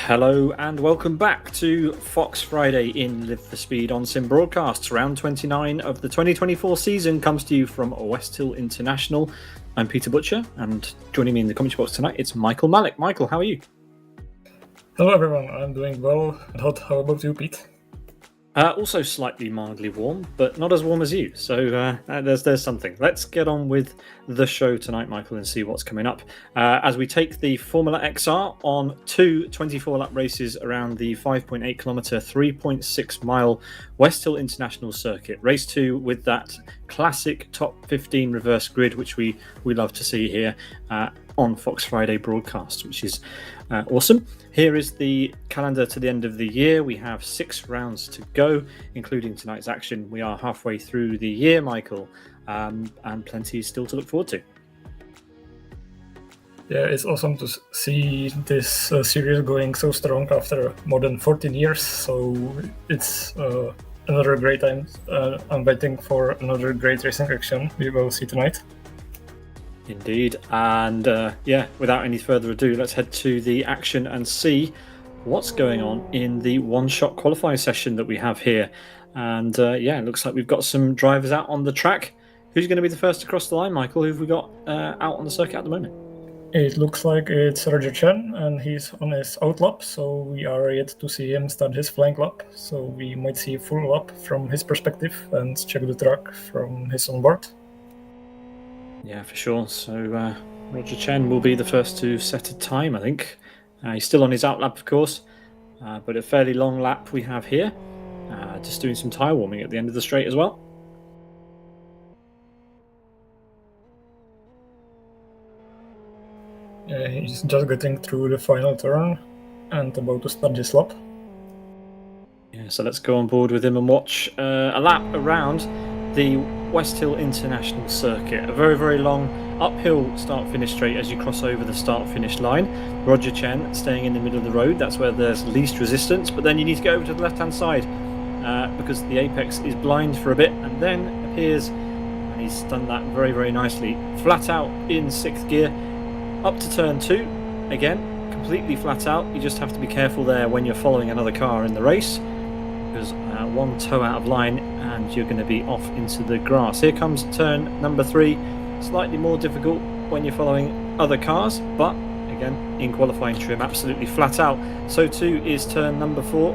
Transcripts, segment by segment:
Hello and welcome back to Fox Friday in Live for Speed on Sim Broadcasts. Round 29 of the 2024 season comes to you from Westhill International. I'm Peter Butcher, and joining me in the commentary box tonight, it's Michael Málek. Michael, how are you? Hello everyone, I'm doing well and hot. How about you, Pete? Also slightly mildly warm, but not as warm as you. So there's something. Let's get on with the show tonight, Michael, and see what's coming up. As we take the Formula XR on two 24-lap races around the 5.8 kilometre, 3.6 mile Westhill International Circuit. Race 2 with that classic top 15 reverse grid, which we love to see here on Fox Friday broadcast, which is awesome. Here is the calendar to the end of the year. We have 6 rounds to go, including tonight's action. We are halfway through the year, Michael, and plenty still to look forward to. Yeah, it's awesome to see this series going so strong after more than 14 years. So it's another great time. I'm waiting for another great racing action we will see tonight. Indeed. And without any further ado, let's head to the action and see what's going on in the one-shot qualifying session that we have here. And it looks like we've got some drivers out on the track. Who's going to be the first to cross the line, Michael? Who have we got out on the circuit at the moment? It looks like it's Roger Chen, and he's on his out lap, so we are yet to see him start his flying lap. So we might see a full lap from his perspective and check the track from his onboard. Yeah, for sure. So Roger Chen will be the first to set a time, I think. He's still on his out lap, of course, but a fairly long lap we have here. Just doing some tyre warming at the end of the straight as well. He's just getting through the final turn and about to start his lap. Yeah, so let's go on board with him and watch a lap around the Westhill International Circuit. A very, very long uphill start-finish straight as you cross over the start-finish line. Roger Chen staying in the middle of the road. That's where there's least resistance, but then you need to go over to the left-hand side because the apex is blind for a bit and then appears, and he's done that very, very nicely. Flat out in 6th gear, up to turn 2. Again, completely flat out. You just have to be careful there when you're following another car in the race, because one toe out of line and you're going to be off into the grass. Here comes turn number 3. Slightly more difficult when you're following other cars, but again, in qualifying trim, absolutely flat out. So too is turn number 4,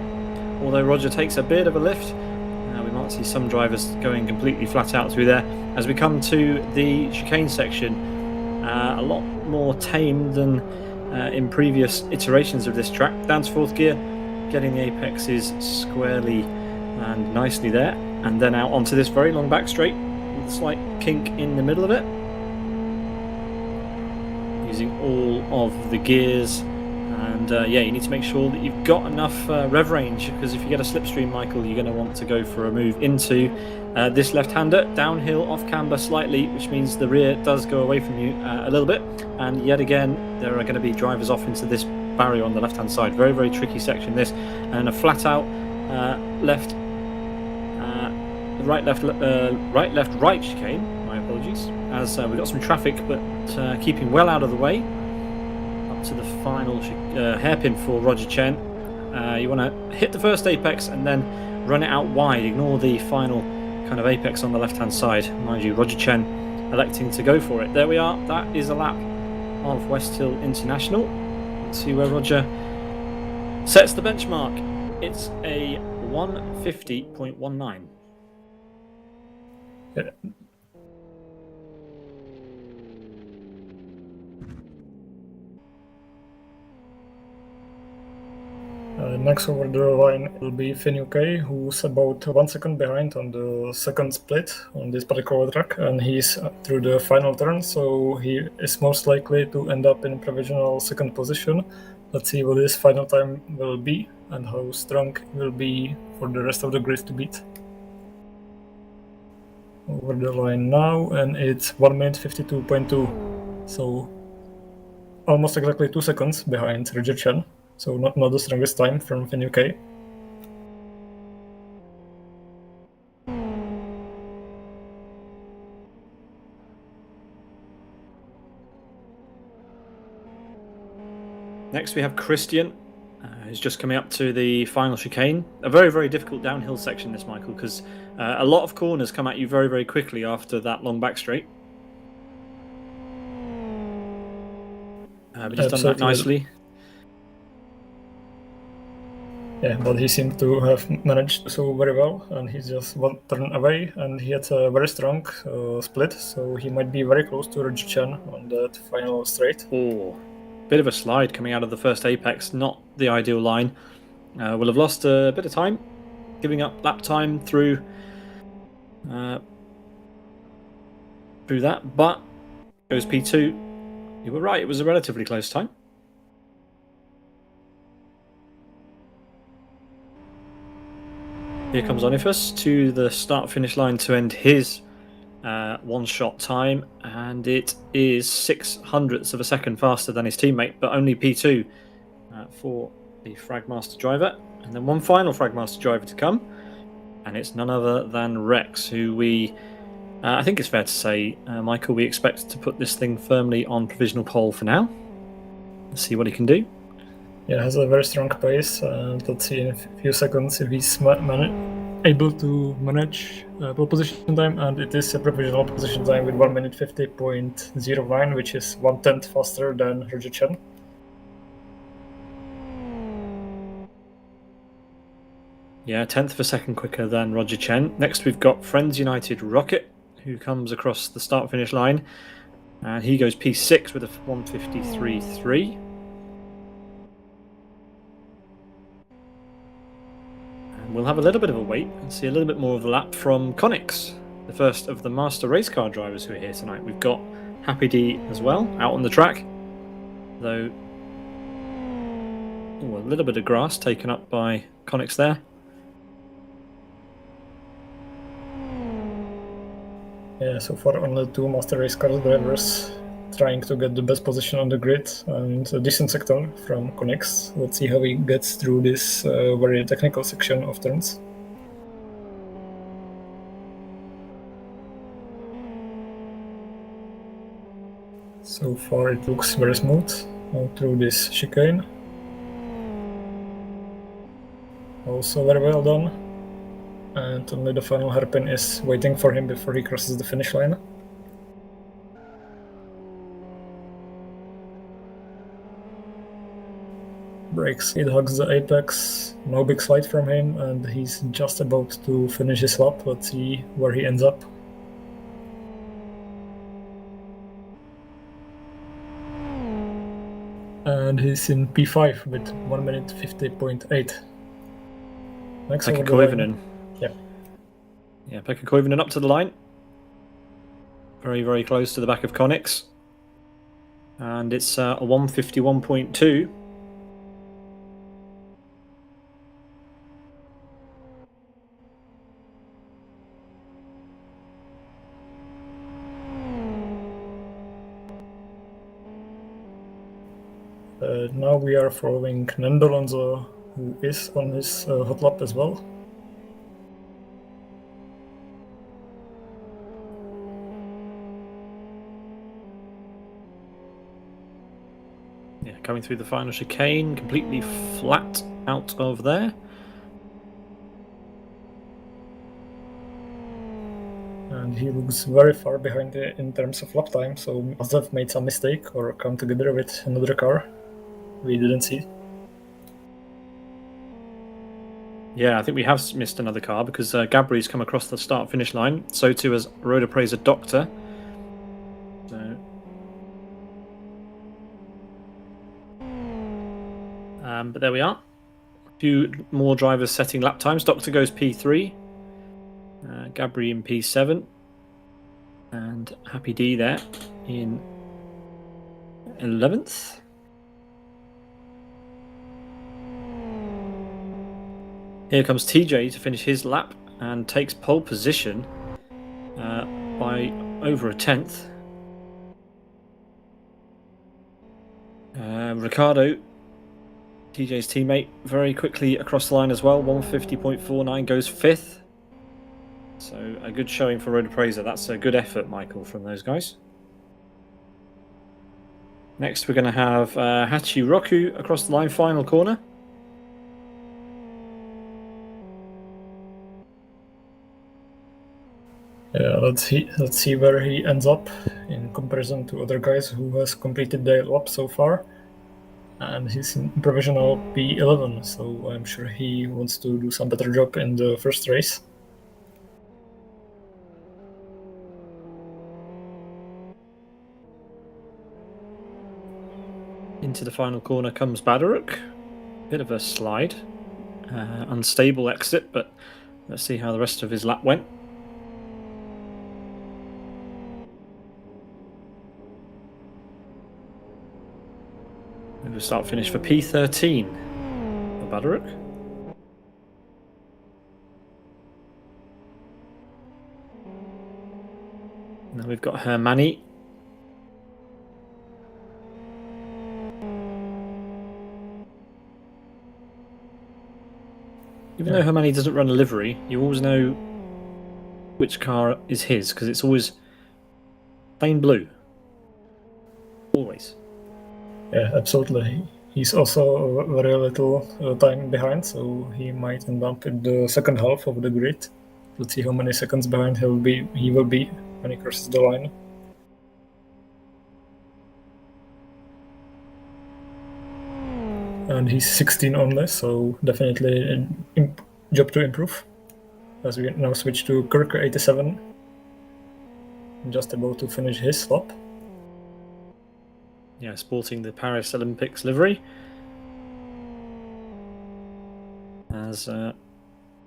although Roger takes a bit of a lift. We might see some drivers going completely flat out through there. As we come to the chicane section, a lot more tame than in previous iterations of this track. Down to 4th gear, getting the apexes squarely and nicely there, and then out onto this very long back straight with a slight kink in the middle of it, using all of the gears. And you need to make sure that you've got enough rev range, because if you get a slipstream, Michael, you're going to want to go for a move into this left-hander, downhill off camber slightly, which means the rear does go away from you a little bit, and yet again there are going to be drivers off into this barrier on the left hand side. Very, very tricky section this, and a flat out left right chicane. My apologies, as we've got some traffic, but keeping well out of the way up to the final hairpin for Roger Chen. You want to hit the first apex and then run it out wide. Ignore the final kind of apex on the left hand side. Mind you, Roger Chen electing to go for it. There we are. That is a lap of Westhill International. See where Roger sets the benchmark. It's a 150.19. Yeah. Next over the line will be Finn UK, who's about 1 second behind on the second split on this particular track, and he's through the final turn, so he is most likely to end up in provisional second position. Let's see what his final time will be and how strong it will be for the rest of the grid to beat. Over the line now, and it's 1 minute 52.2, so almost exactly 2 seconds behind Roger Chen. So not the strongest time from Finn UK. Next we have Christian He's just coming up to the final chicane. A very, very difficult downhill section, this, Michael, because a lot of corners come at you very, very quickly after that long back straight. But he's done that nicely. Yeah, but he seemed to have managed so very well, and he's just one turn away, and he had a very strong split, so he might be very close to Roger Chen on that final straight. Oh, bit of a slide coming out of the first apex, not the ideal line. Will have lost a bit of time, giving up lap time through that, but goes P2. You were right, it was a relatively close time. Here comes Onifus to the start-finish line to end his one-shot time, and it is 600ths of a second faster than his teammate, but only P2 for the Fragmaster driver. And then one final Fragmaster driver to come, and it's none other than Rex, who we, I think it's fair to say, Michael, we expect to put this thing firmly on provisional pole for now. Let's see what he can do. Yeah, has a very strong pace, and let's see in a few seconds if he's able to manage pole position time, and it is a provisional position time with 1 minute 50.09, which is 1/10 faster than Roger Chen. Yeah, 1/10 of a second quicker than Roger Chen. Next we've got Friends United Rocket, who comes across the start-finish line, and he goes P6 with a 1:53.3. We'll have a little bit of a wait and see a little bit more of the lap from Conix, the first of the master race car drivers who are here tonight. We've got Happy D as well, out on the track, though a little bit of grass taken up by Conix there. Yeah, so far only two master race car drivers trying to get the best position on the grid, and a decent sector from Conix. Let's see how he gets through this very technical section of turns. So far it looks very smooth through this chicane. Also very well done. And only the final hairpin is waiting for him before he crosses the finish line. Brakes, it hugs the apex, no big slide from him, and he's just about to finish his lap. Let's see where he ends up. And he's in P5 with 1 minute 50.8. Next Pekka Koivunen. Yeah, Pekka Koivunen up to the line. Very, very close to the back of Conix. And it's a 1:51.2. Now we are following Nando Alonso, who is on his hot lap as well. Yeah, coming through the final chicane, completely flat out of there. And he looks very far behind in terms of lap time, so must have made some mistake or come together with another car we didn't see. Yeah, I think we have missed another car because Gabri's come across the start-finish line. So too has Road Appraiser Doctor. So, but there we are. A few more drivers setting lap times. Doctor goes P3. Gabri in P7. And Happy D there in 11th. Here comes TJ to finish his lap and takes pole position by over a 10th. Ricardo, TJ's teammate, very quickly across the line as well. 1:50.49 goes 5th. So a good showing for Road Appraiser. That's a good effort, Michael, from those guys. Next we're going to have Hachi Roku across the line, final corner. Yeah, let's see where he ends up in comparison to other guys who has completed their lap so far. And he's in provisional P11, so I'm sure he wants to do some better job in the first race. Into the final corner comes Badaruk. Bit of a slide. Unstable exit, but let's see how the rest of his lap went. We'll start finish for P13 for Badaruk. Now we've got Hermani. Even though Hermani doesn't run a livery, you always know which car is his, because it's always plain blue. Always. Yeah, absolutely. He's also very little time behind, so he might end up in the second half of the grid. Let's see how many seconds behind he will be when he crosses the line. And he's 16 only, so definitely a job to improve. As we now switch to Kirk 87, just about to finish his lap. Yeah, sporting the Paris Olympics livery. As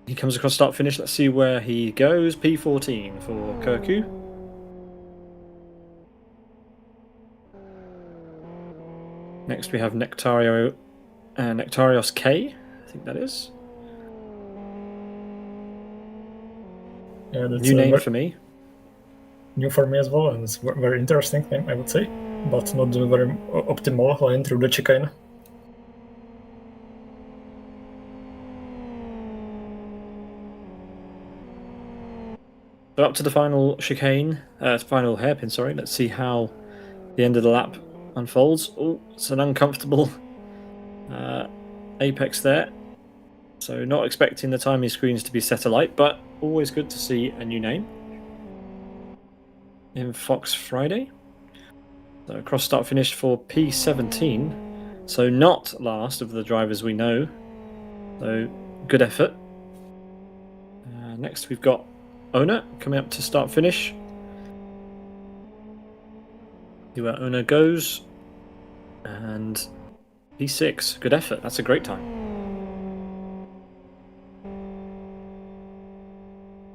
he comes across start finish, let's see where he goes. P14 for Kirku. Next we have Nectarios K, I think that is. Yeah, that's new name for me. New for me as well, and it's a very interesting name, I would say, but not the very optimal line through the chicane. So up to the final chicane, final hairpin, sorry. Let's see how the end of the lap unfolds. Oh, it's an uncomfortable apex there. So not expecting the timing screens to be set alight, but always good to see a new name in Fox Friday. So cross start finish for P17. So not last of the drivers we know. So good effort. Next we've got Ona coming up to start finish. See where Ona goes. And P6, good effort. That's a great time.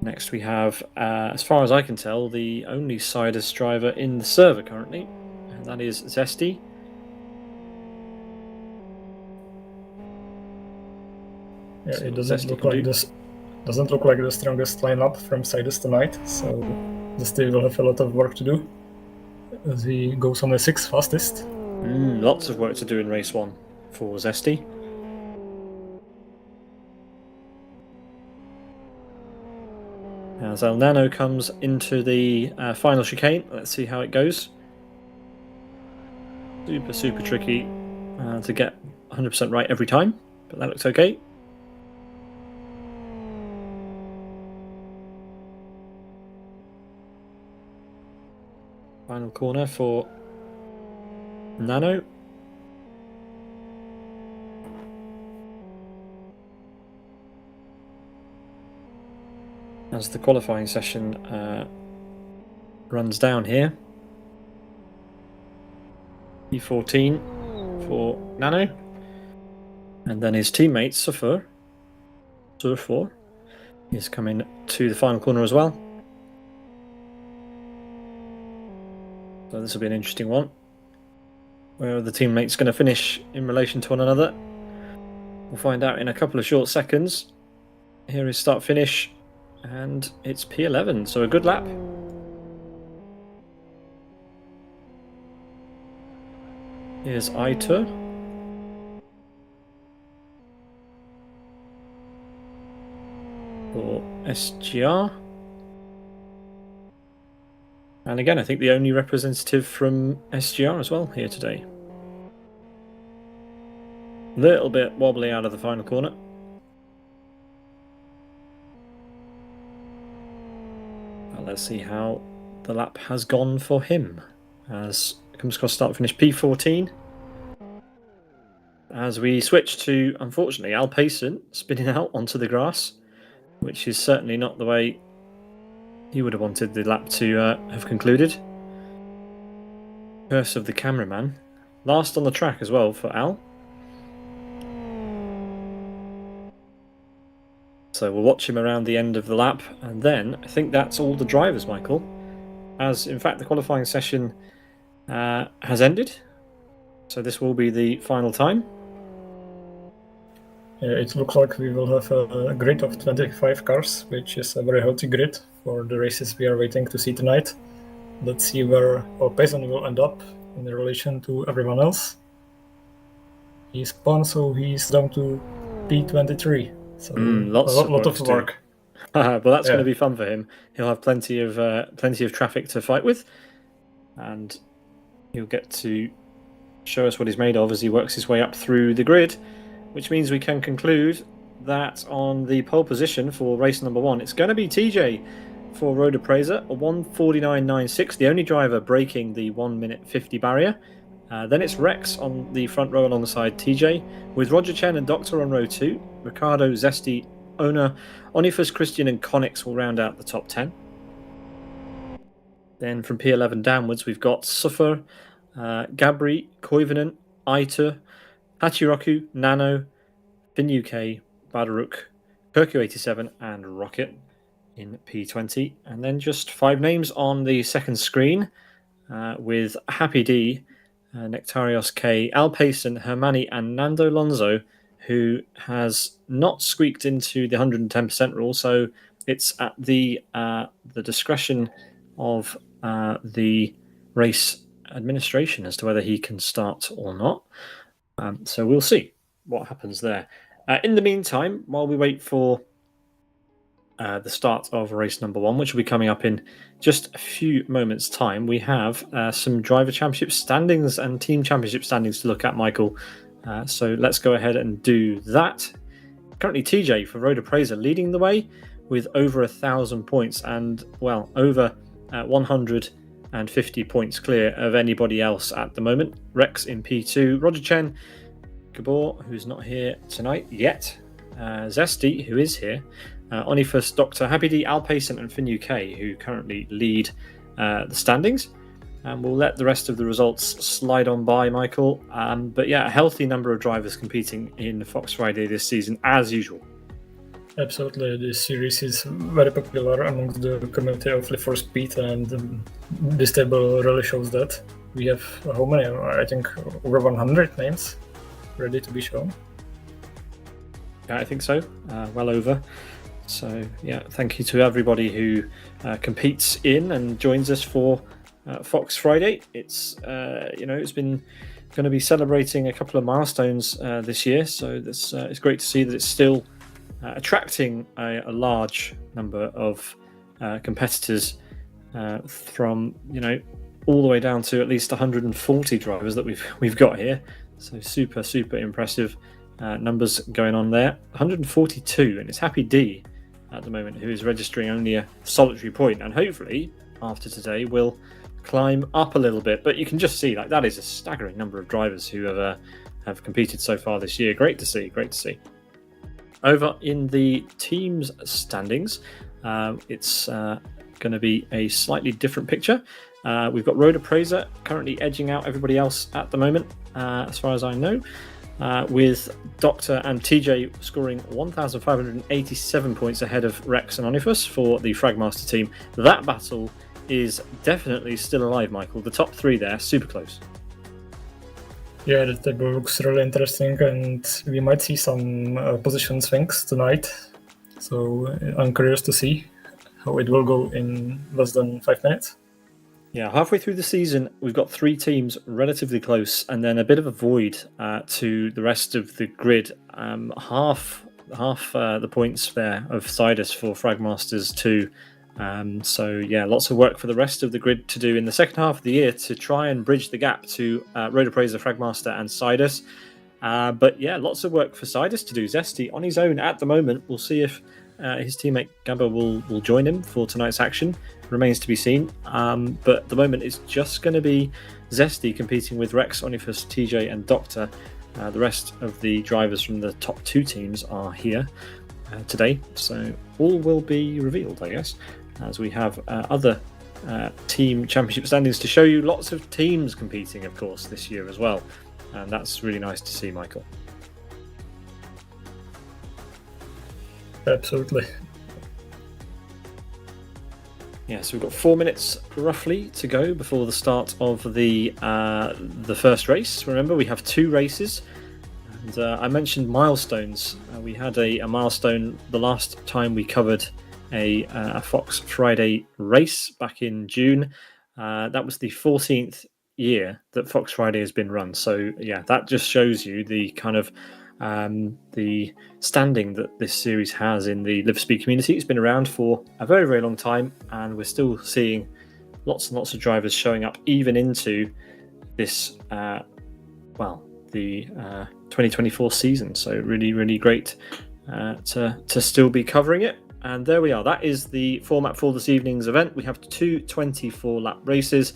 Next we have, as far as I can tell, the only Sidus driver in the server currently, and that is Zesty. Yeah, so it doesn't look like this. Doesn't look like the strongest lineup from Sidus tonight, so Zesty will have a lot of work to do as he goes on the 6th fastest. Lots of work to do in race 1 for Zesty. As El Nano comes into the final chicane, let's see how it goes. Super tricky to get 100% right every time, but that looks okay. Final corner for Nano. As the qualifying session runs down here. P14 for Nano. And then his teammate, Surfer, is coming to the final corner as well. So this will be an interesting one. Where are the teammates going to finish in relation to one another? We'll find out in a couple of short seconds. Here is start finish, and it's P11, so a good lap. Here's Aitor. For SGR. And again, I think the only representative from SGR as well here today. Little bit wobbly out of the final corner. let's see how the lap has gone for him. As comes across start finish P14. As we switch to, unfortunately, Al Payson spinning out onto the grass, which is certainly not the way he would have wanted the lap to have concluded. Curse of the cameraman. Last on the track as well for Al. So we'll watch him around the end of the lap, and then I think that's all the drivers, Michael. As in fact the qualifying session has ended. So this will be the final time. Yeah, it looks like we will have a grid of 25 cars, which is a very healthy grid for the races we are waiting to see tonight. Let's see where Payson will end up in relation to everyone else. He's spun, so he's down to P23. So lot of work. But that's going to be fun for him. He'll have plenty of traffic to fight with, and he'll get to show us what he's made of as he works his way up through the grid, which means we can conclude that on the pole position for race number 1, it's going to be TJ for Road Appraiser, a 1:49.96, the only driver breaking the 1 minute 50 barrier. Then it's Rex on the front row alongside TJ, with Roger Chen and Doctor on row 2. Ricardo, Zesty, Ona, Onifus, Christian and Connix will round out the top 10. Then from P11 downwards, we've got Suffer, Gabri, Koivunen, Aitor, Hachiroku, Nano, Fin-UK, Badaruk, Kirku87 and Rocket in P20. And then just 5 names on the second screen with Happy D, Nectarios K, Al Payson, Hermani and Nando Lonzo, who has not squeaked into the 110% rule. So it's at the discretion of the race administration as to whether he can start or not. So we'll see what happens there. In the meantime, while we wait for the start of race number 1, which will be coming up in just a few moments' time, we have some driver championship standings and team championship standings to look at, Michael. So let's go ahead and do that. Currently, TJ for Road Appraiser leading the way with over 1,000 points and, well, over 150 points clear of anybody else at the moment. Rex in P2, Roger Chen, Gabor, who's not here tonight yet, Zesty, who is here, Onifus, Dr. Happy D, Al Payson and Fin-UK, who currently lead the standings. And we'll let the rest of the results slide on by, Michael. But yeah, a healthy number of drivers competing in Fox Friday this season, as usual. Absolutely, this series is very popular amongst the community of Live for Speed, and this table really shows that. We have how many? I think over 100 names ready to be shown. Yeah, I think so. Well over. So yeah, thank you to everybody who competes in and joins us for Fox Friday. It's it's been going to be celebrating a couple of milestones this year, so it's great to see that it's still attracting a large number of competitors from all the way down to at least 140 drivers that we've got here. So super impressive numbers going on there. 142, and it's Happy D at the moment who is registering only a solitary point, and hopefully after today will climb up a little bit. But you can just see that is a staggering number of drivers who have competed so far this year. Great to see. Over in the teams standings, it's going to be a slightly different picture. We've got Road Appraiser currently edging out everybody else at the moment, as far as I know, with Doctor and TJ scoring 1,587 points ahead of Rex and Onifus for the Fragmaster team. That battle is definitely still alive, Michael. The top 3 there, super close. Yeah, the table looks really interesting, and we might see some position swings tonight. So I'm curious to see how it will go in less than 5 minutes. Yeah, halfway through the season, we've got 3 teams relatively close, and then a bit of a void to the rest of the grid. Half the points there of Sidus for Fragmasters 2. So yeah, lots of work for the rest of the grid to do in the second half of the year to try and bridge the gap to Road Appraiser, Fragmaster and Sidus. But yeah, lots of work for Sidus to do. Zesty on his own at the moment. We'll see if his teammate Gabba will join him for tonight's action. Remains to be seen. But at the moment, it's just going to be Zesty competing with Rex, Onifus, TJ, and Doctor. The rest of the drivers from the top 2 teams are here today, so all will be revealed, I guess, as we have other team championship standings to show you. Lots of teams competing, of course, this year as well, and that's really nice to see, Michael. Absolutely. Yeah, so we've got 4 minutes roughly to go before the start of the first race. Remember, we have 2 races, and I mentioned milestones. We had a milestone the last time we covered a Fox Friday race back in June. That was the 14th year that Fox Friday has been run. So yeah, that just shows you the kind of the standing that this series has in the Live Speed community. It's been around for a very, very long time, and we're still seeing lots and lots of drivers showing up even into this, the 2024 season. So really, really great to still be covering it. And there we are. That is the format for this evening's event. We have 2 24-lap races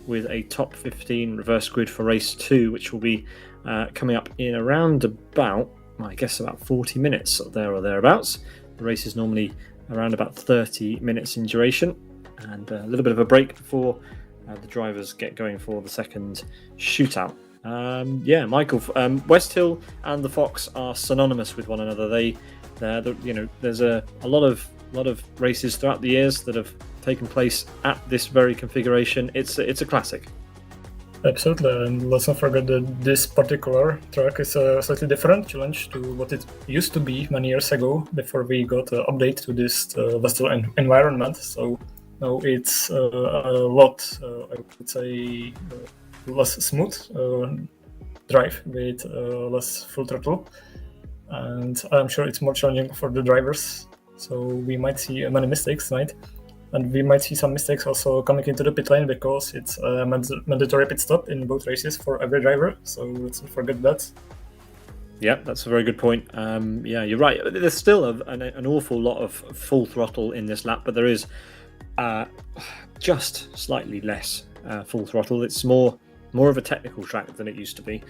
with a top 15 reverse grid for race 2, which will be coming up in around about, I guess, about 40 minutes there or thereabouts. The race is normally around about 30 minutes in duration, and a little bit of a break before the drivers get going for the second shootout. Michael, Westhill and the Fox are synonymous with one another. There's a lot of races throughout the years that have taken place at this very configuration. It's a classic. Absolutely, and let's not forget that this particular track is a slightly different challenge to what it used to be many years ago before we got an update to this Westhill environment. So now it's a lot, I would say, less smooth drive with less full throttle, and I'm sure it's more challenging for the drivers. So we might see many mistakes tonight. And we might see some mistakes also coming into the pit lane because it's a mandatory pit stop in both races for every driver. So let's not forget that. Yeah, that's a very good point. You're right. There's still an awful lot of full throttle in this lap, but there is just slightly less full throttle. It's more of a technical track than it used to be,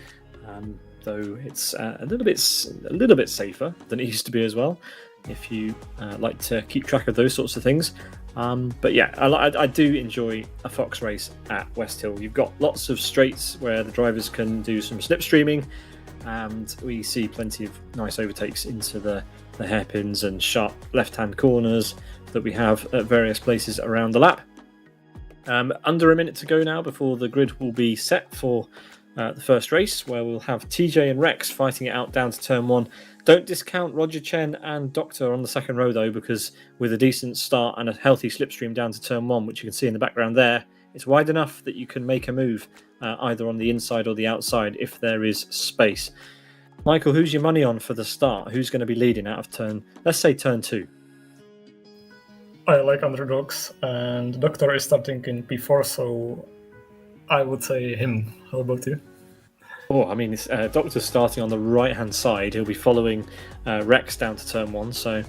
though it's a little bit safer than it used to be as well, if you like to keep track of those sorts of things. But yeah, I do enjoy a Fox race at Westhill. You've got lots of straights where the drivers can do some slipstreaming, and we see plenty of nice overtakes into the hairpins and sharp left-hand corners that we have at various places around the lap. Under a minute to go now before the grid will be set for the first race, where we'll have TJ and Rex fighting it out down to turn 1. Don't discount Roger Chen and Doctor on the second row, though, because with a decent start and a healthy slipstream down to turn 1, which you can see in the background there, it's wide enough that you can make a move either on the inside or the outside if there is space. Michael, who's your money on for the start? Who's going to be leading out of turn 2? I like underdogs, and Doctor is starting in P4, so I would say him. How about you? Oh, I mean, Doctor's starting on the right-hand side. He'll be following Rex down to turn 1. So,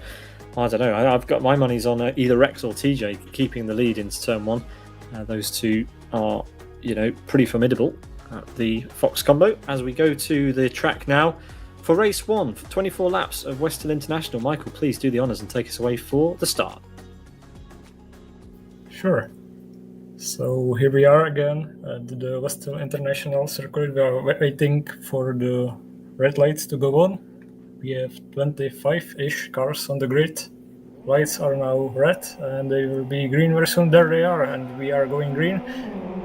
I don't know. I've got my money's on either Rex or TJ keeping the lead into turn 1. Those two are, pretty formidable at the Fox combo. As we go to the track now for race 1, for 24 laps of Westhill International. Michael, please do the honours and take us away for the start. Sure. So here we are again at the Westhill International Circuit. We are waiting for the red lights to go on. We have 25-ish cars on the grid. Lights are now red and they will be green very soon. There they are, and we are going green.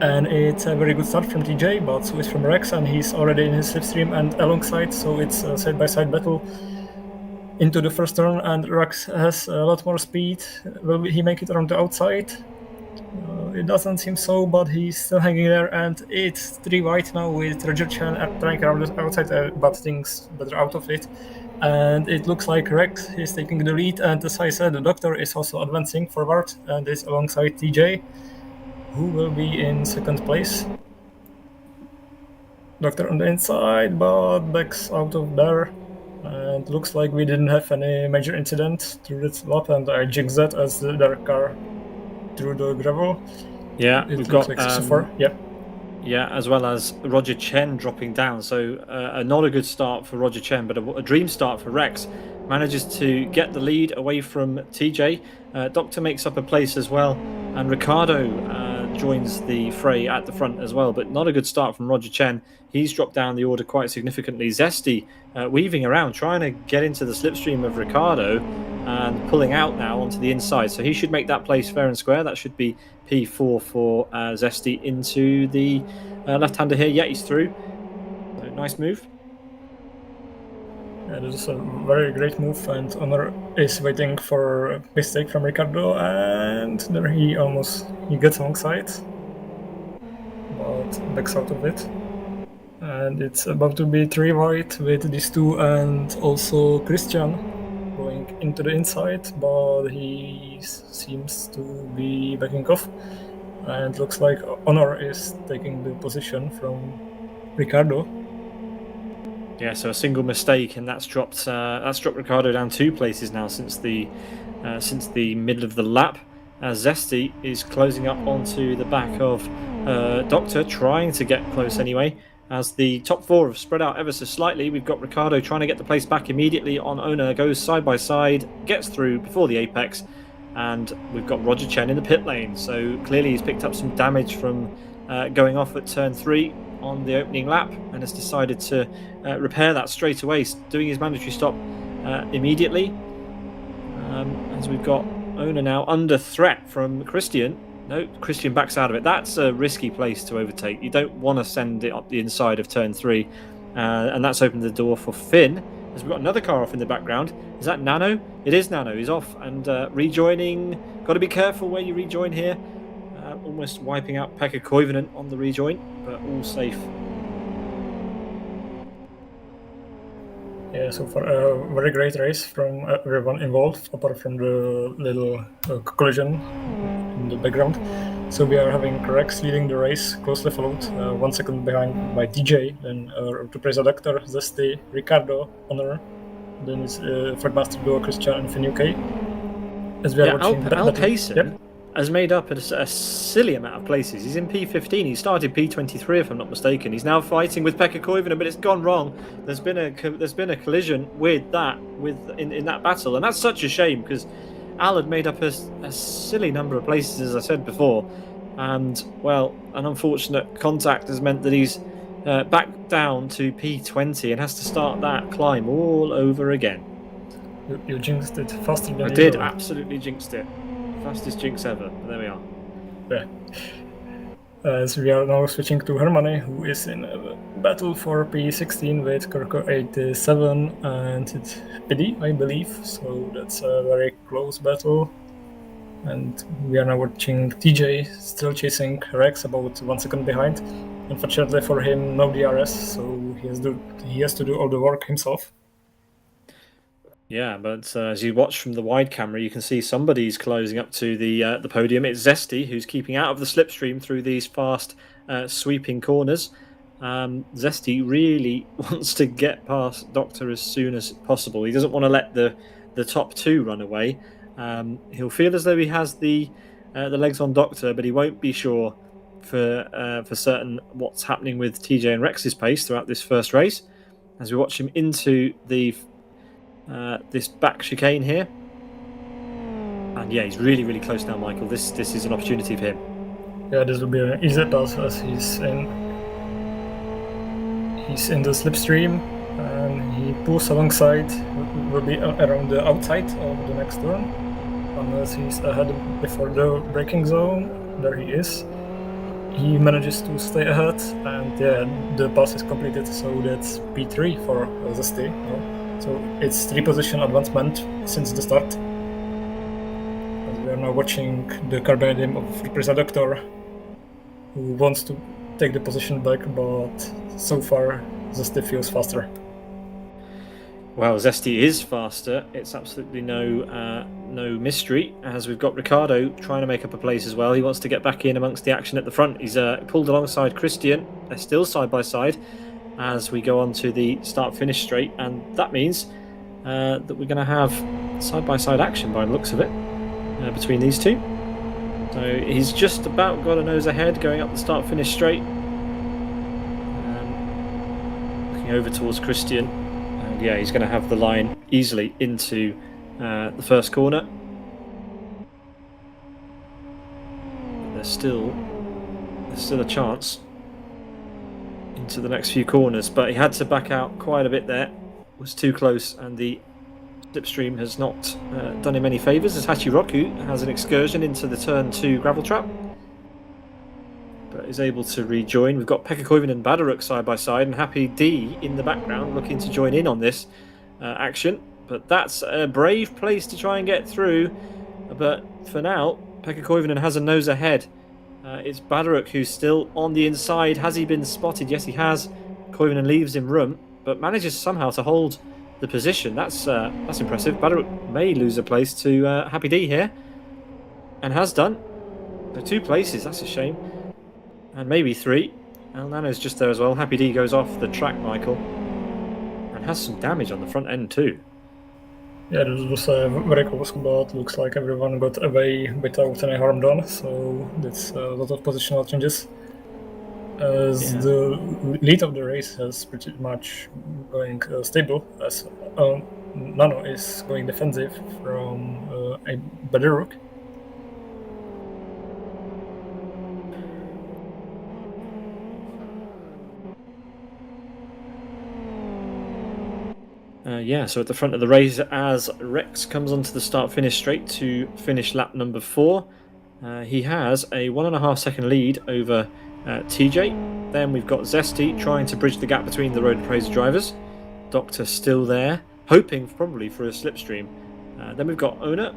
And it's a very good start from TJ, but so is from Rex, and he's already in his slipstream and alongside, so it's a side-by-side battle into the first turn, and Rex has a lot more speed. Will he make it around the outside? It doesn't seem so, but he's still hanging there, and it's 3 wide now with Roger Chen trying around the outside, but things better out of it. And it looks like Rex is taking the lead, and as I said, the Doctor is also advancing forward and is alongside TJ, who will be in second place. Doctor on the inside, but backs out of there. And looks like we didn't have any major incident through this lap, and I jinxed that as their car through the gravel. Yeah, It we've looks got like so far. Yeah. Yeah, as well as Roger Chen dropping down. So not a good start for Roger Chen, but a dream start for Rex. Manages to get the lead away from TJ. Doctor makes up a place as well. And Ricardo joins the fray at the front as well. But not a good start from Roger Chen. He's dropped down the order quite significantly. Zesty weaving around, trying to get into the slipstream of Ricardo and pulling out now onto the inside. So he should make that place fair and square. That should be P4 for Zesty into the left-hander here. Yeah, he's through. So, nice move. Yeah, this is a very great move, and Honor is waiting for a mistake from Ricardo, and there he gets alongside, but backs out of it. And it's about to be 3 wide with these two, and also Christian going into the inside, but he seems to be backing off, and looks like Honor is taking the position from Ricardo. Yeah, so a single mistake, and that's dropped Ricardo down 2 places now since the middle of the lap. Zesty is closing up onto the back of Doctor, trying to get close anyway. As the top 4 have spread out ever so slightly, we've got Ricardo trying to get the place back immediately on Ona, goes side by side, gets through before the apex, and we've got Roger Chen in the pit lane. So clearly he's picked up some damage from going off at turn 3 on the opening lap, and has decided to repair that straight away, doing his mandatory stop immediately. As we've got Ona now under threat from Christian. No, Christian backs out of it. That's a risky place to overtake. You don't want to send it up the inside of turn 3. And that's opened the door for Finn. As we've got another car off in the background. Is that Nano? It is Nano. He's off and rejoining. Got to be careful where you rejoin here. Almost wiping out Pekka Koivunen on the rejoin, but all safe. Yeah, so far a very great race from everyone involved, apart from the little collision in the background. So we are having Rex leading the race, closely followed, 1 second behind by TJ, then to Presa Doctor, Zesty, Ricardo, Honor, then it's Fragmaster duo Christian and Finn UK. As we are watching Alpayson has made up a silly amount of places. He's in P15. He started P23, if I'm not mistaken. He's now fighting with Pekka Koivunen, but it's gone wrong. There's been a collision with that in that battle, and that's such a shame because Al had made up a silly number of places, as I said before, and well, an unfortunate contact has meant that he's back down to P20 and has to start that climb all over again. You jinxed it faster than I did, absolutely jinxed it. Fastest jinx ever. There we are. Yeah. So we are now switching to Hermione, who is in a battle for P16 with Kirko 87 and it's PD, I believe. So that's a very close battle. And we are now watching TJ still chasing Rex, about 1 second behind. Unfortunately for him, no DRS, so he has to do all the work himself. Yeah, but as you watch from the wide camera, you can see somebody's closing up to the podium. It's Zesty, who's keeping out of the slipstream through these fast sweeping corners. Zesty really wants to get past Doctor as soon as possible. He doesn't want to let the top 2 run away. He'll feel as though he has the legs on Doctor, but he won't be sure for certain what's happening with TJ and Rex's pace throughout this first race. As we watch him into the this back chicane here, and yeah, he's really close now, Michael. This is an opportunity for him. Yeah, this will be an easy pass as he's in the slipstream and he pulls alongside. Will be around the outside of the next turn, unless he's ahead before the braking zone. There he is. He manages to stay ahead, and yeah, the pass is completed. So that's P3 for Zesty. So it's 3 position advancement since the start. And we are now watching the carbon of Presa Doctor, who wants to take the position back, but so far Zesty feels faster. Well, Zesty is faster. It's absolutely no mystery, as we've got Ricardo trying to make up a place as well. He wants to get back in amongst the action at the front. He's pulled alongside Christian. They're still side by side as we go on to the start-finish straight, and that means that we're going to have side-by-side action by the looks of it between these two. So he's just about got a nose ahead going up the start-finish straight. Looking over towards Christian. And yeah, he's going to have the line easily into the first corner. But there's still a chance into the next few corners, but he had to back out quite a bit there. Was too close, and the slipstream has not done him any favours, as Hachiroku has an excursion into the turn 2 gravel trap, but is able to rejoin. We've got Pekka Koivunen and Badaruk side by side, and Happy D in the background looking to join in on this action, but that's a brave place to try and get through. But for now, Pekka Koivunen has a nose ahead. It's Badaruk who's still on the inside. Has he been spotted? Yes, he has. Koivunen leaves him room, but manages somehow to hold the position. That's impressive. Badaruk may lose a place to Happy D here, and has done. So 2 places, that's a shame. And maybe 3. El Nano's just there as well. Happy D goes off the track, Michael, and has some damage on the front end too. Yeah, this was very close, but looks like everyone got away without any harm done, so that's a lot of positional changes. As the lead of the race has pretty much going stable, as Nano is going defensive from a Badaruk. So at the front of the race, as Rex comes onto the start-finish straight to finish lap number 4, he has a 1.5 second lead over TJ. Then we've got Zesty trying to bridge the gap between the Road Appraiser drivers. Doctor still there, hoping probably for a slipstream. Then we've got Ona,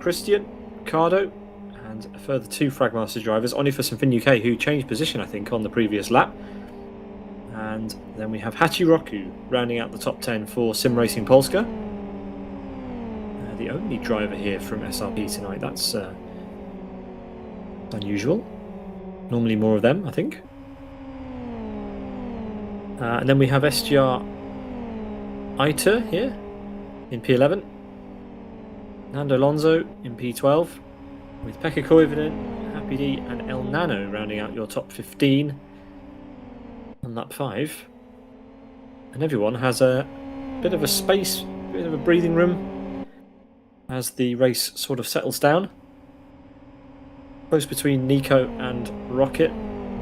Christian, Cardo, and a further 2 Fragmaster drivers, Onifus and Fin UK, who changed position, I think, on the previous lap. And then we have Hachiroku rounding out the top 10 for Sim Racing Polska. The only driver here from SRP tonight. That's unusual. Normally more of them, I think. And then we have SGR Iter here in P11. Nando Lonzo in P12. With Pekka Koivunen, Happy D and El Nano rounding out your top 15 on lap 5. And everyone has a bit of a space, bit of a breathing room as the race sort of settles down. Close between Nico and Rocket,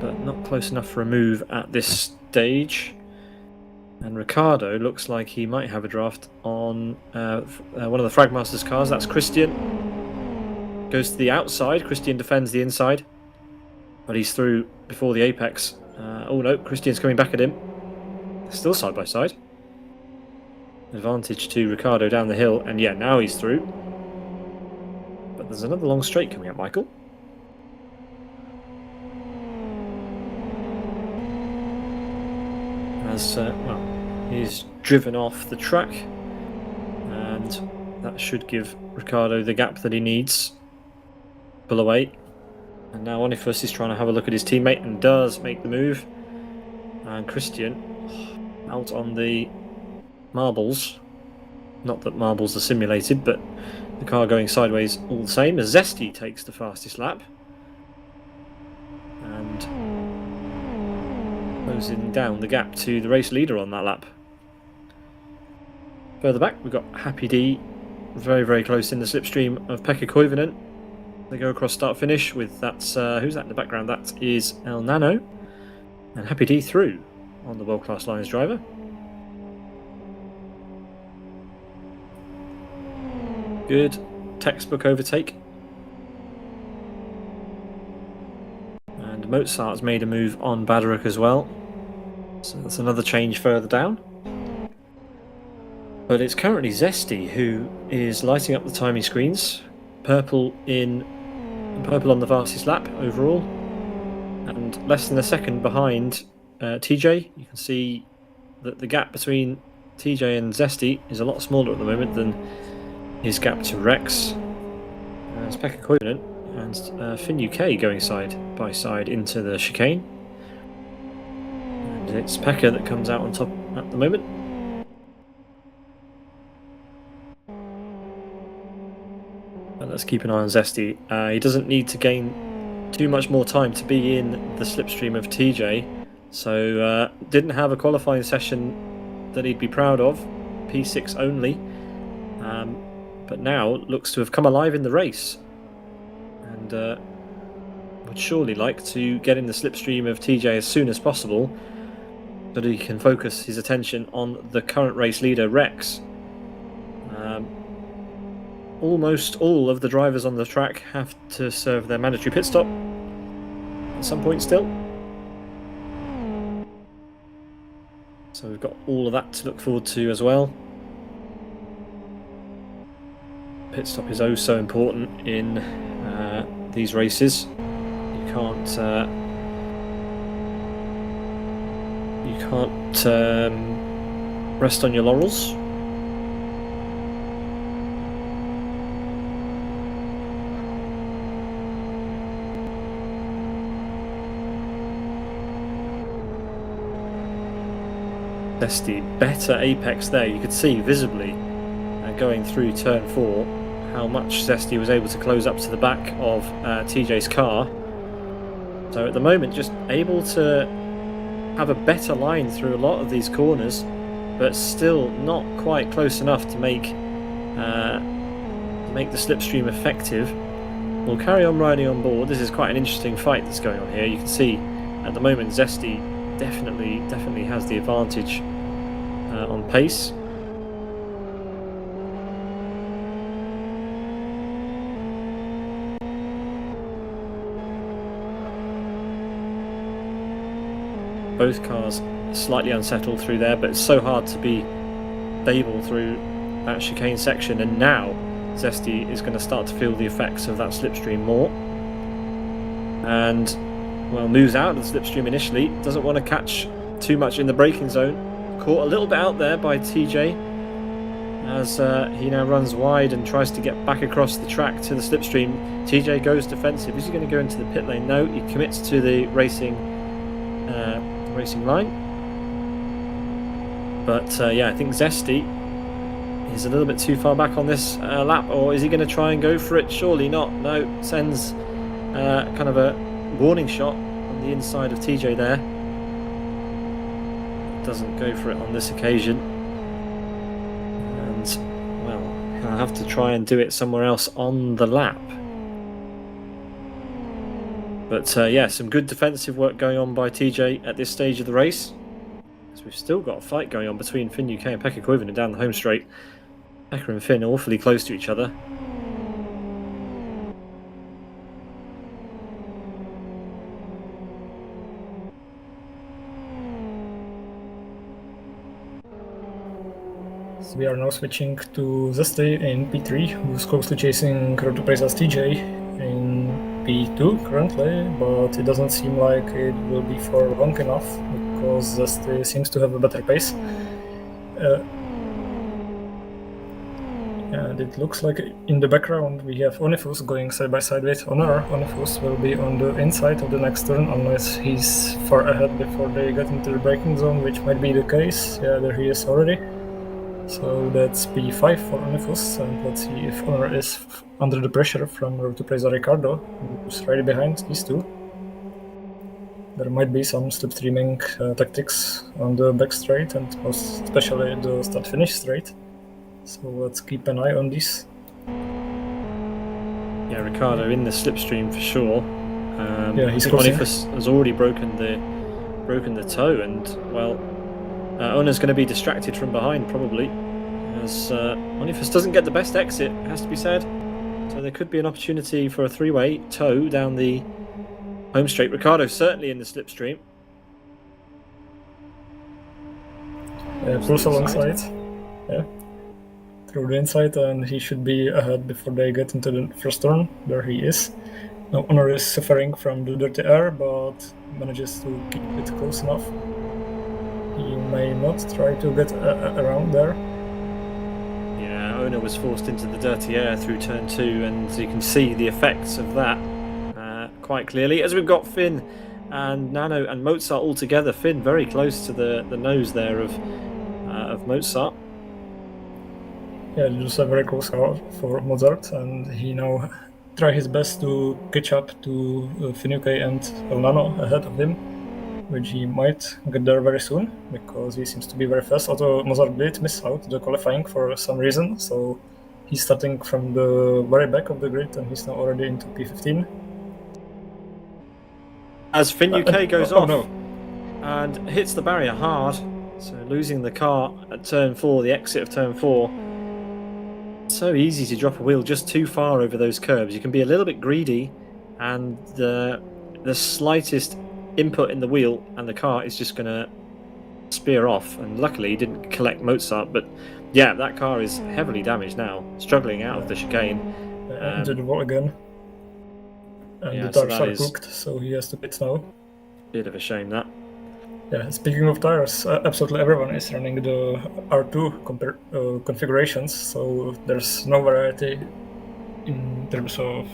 but not close enough for a move at this stage. And Ricardo looks like he might have a draft on one of the Fragmaster's cars. That's Christian. Goes to the outside. Christian defends the inside, but he's through before the apex. Oh no, Christian's coming back at him. Still side by side. Advantage to Ricardo down the hill, and yeah, now he's through. But there's another long straight coming up, Michael. As he's driven off the track, and that should give Ricardo the gap that he needs. Pull away. And now Onifus is trying to have a look at his teammate and does make the move. And Christian out on the marbles. Not that marbles are simulated, but the car going sideways all the same. As Zesty takes the fastest lap. And closing down the gap to the race leader on that lap. Further back, we've got Happy D very, very close in the slipstream of Pekka Koivunen. They go across start-finish with that's who's that in the background? That is El Nano. And Happy D through on the World-Class Lions driver. Good textbook overtake. And Mozart's made a move on Badaruk as well. So that's another change further down. But it's currently Zesty who is lighting up the timing screens. Purple on the fastest lap overall. And less than a second behind TJ. You can see that the gap between TJ and Zesty is a lot smaller at the moment than his gap to Rex. There's Pekka Koivunen and Fin UK going side by side into the chicane. And it's Pekka that comes out on top at the moment. let's keep an eye on Zesty. He doesn't need to gain too much more time to be in the slipstream of TJ, so didn't have a qualifying session that he'd be proud of, P6 only, but now looks to have come alive in the race, and would surely like to get in the slipstream of TJ as soon as possible so that he can focus his attention on the current race leader, Rex. Almost all of the drivers on the track have to serve their mandatory pit stop at some point still. So we've got all of that to look forward to as well. Pit stop is oh so important in these races. You can't rest on your laurels. Zesty, better apex there. You could see visibly going through turn 4 how much Zesty was able to close up to the back of TJ's car. So at the moment just able to have a better line through a lot of these corners, but still not quite close enough to make the slipstream effective. We'll carry on riding on board. This is quite an interesting fight that's going on here. You can see at the moment Zesty definitely has the advantage on pace. Both cars slightly unsettled through there, but it's so hard to be stable through that chicane section, and now Zesty is going to start to feel the effects of that slipstream more, and well, moves out of the slipstream initially, doesn't want to catch too much in the braking zone. Caught a little bit out there by TJ as he now runs wide and tries to get back across the track to the slipstream. TJ goes defensive. Is he going to go into the pit lane? No, he commits to the racing line. But yeah, I think Zesty is a little bit too far back on this lap, or is he going to try and go for it? Surely not. No, sends kind of a warning shot on the inside of TJ there. Doesn't go for it on this occasion, and well, I'll have to try and do it somewhere else on the lap. But yeah, some good defensive work going on by TJ at this stage of the race, because we've still got a fight going on between Finn UK and Pekka Koivunen down the home straight. Pekka and Finn are awfully close to each other. So we are now switching to Zesty in P3, who's closely chasing Road to Praise TJ in P2 currently, but it doesn't seem like it will be for long enough, because Zesty seems to have a better pace. And it looks like in the background we have Onifus going side by side with Honor. Onifus will be on the inside of the next turn unless he's far ahead before they get into the braking zone, which might be the case. Yeah, there he is already. So that's P5 for Onifus, and let's see if Honor is under the pressure from Road to Presa Ricardo, who's right behind these two. There might be some slipstreaming tactics on the back straight, and most especially the start-finish straight. So let's keep an eye on this. Yeah, Ricardo in the slipstream for sure. Yeah, he's Onifus has already broken the toe, and well, Ona's going to be distracted from behind probably, as Onifus doesn't get the best exit, it has to be said. So there could be an opportunity for a three-way toe down the home straight. Ricardo certainly in the slipstream. Pulls alongside. Yeah. Through the inside, and he should be ahead before they get into the first turn. There he is. Now Honor is suffering from the dirty air, but manages to keep it close enough. He may not try to get around there. Yeah, Ona was forced into the dirty air through turn 2, and you can see the effects of that quite clearly. As we've got Finn and Nano and Mozart all together. Finn very close to the nose there of Mozart. Yeah, just a very close call for Mozart, and he now try his best to catch up to Finucane and Nano ahead of him, which he might get there very soon because he seems to be very fast. Although Mozart did miss out the qualifying for some reason, so he's starting from the very back of the grid and he's now already into P15. As Finucane goes off no. and hits the barrier hard, so losing the car at turn 4, the exit of turn 4. So easy to drop a wheel just too far over those curbs. You can be a little bit greedy, and the slightest input in the wheel and the car is just going to spear off. And luckily he didn't collect Mozart, but yeah, that car is heavily damaged now, struggling out of the chicane. Into the wall again. And yeah, the tires so are cooked, so he has to pit now. Bit of a shame, that. Yeah, speaking of tires, absolutely everyone is running the R2 configurations, so there's no variety in terms of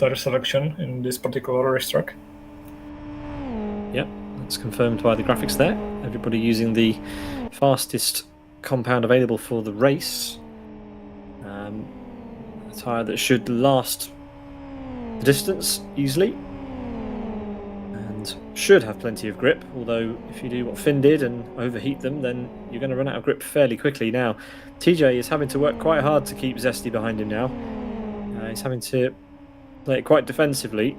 tire selection in this particular racetrack. Yep, that's confirmed by the graphics there. Everybody using the fastest compound available for the race. A tyre that should last the distance easily and should have plenty of grip, although if you do what Finn did and overheat them, then you're going to run out of grip fairly quickly. Now, TJ is having to work quite hard to keep Zesty behind him now. He's having to play it quite defensively,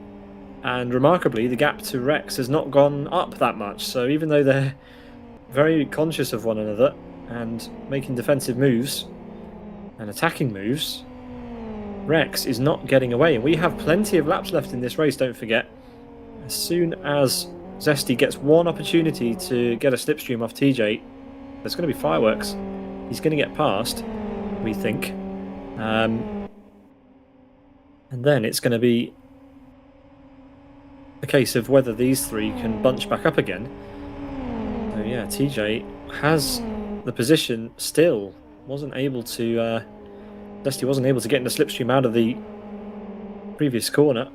and remarkably, the gap to Rex has not gone up that much. So even though they're very conscious of one another and making defensive moves and attacking moves, Rex is not getting away. And we have plenty of laps left in this race, don't forget. As soon as Zesty gets one opportunity to get a slipstream off TJ, there's going to be fireworks. He's going to get past, we think. And then it's going to be a case of whether these three can bunch back up again. So yeah, TJ has the position still. Zesty wasn't able to get in the slipstream out of the previous corner.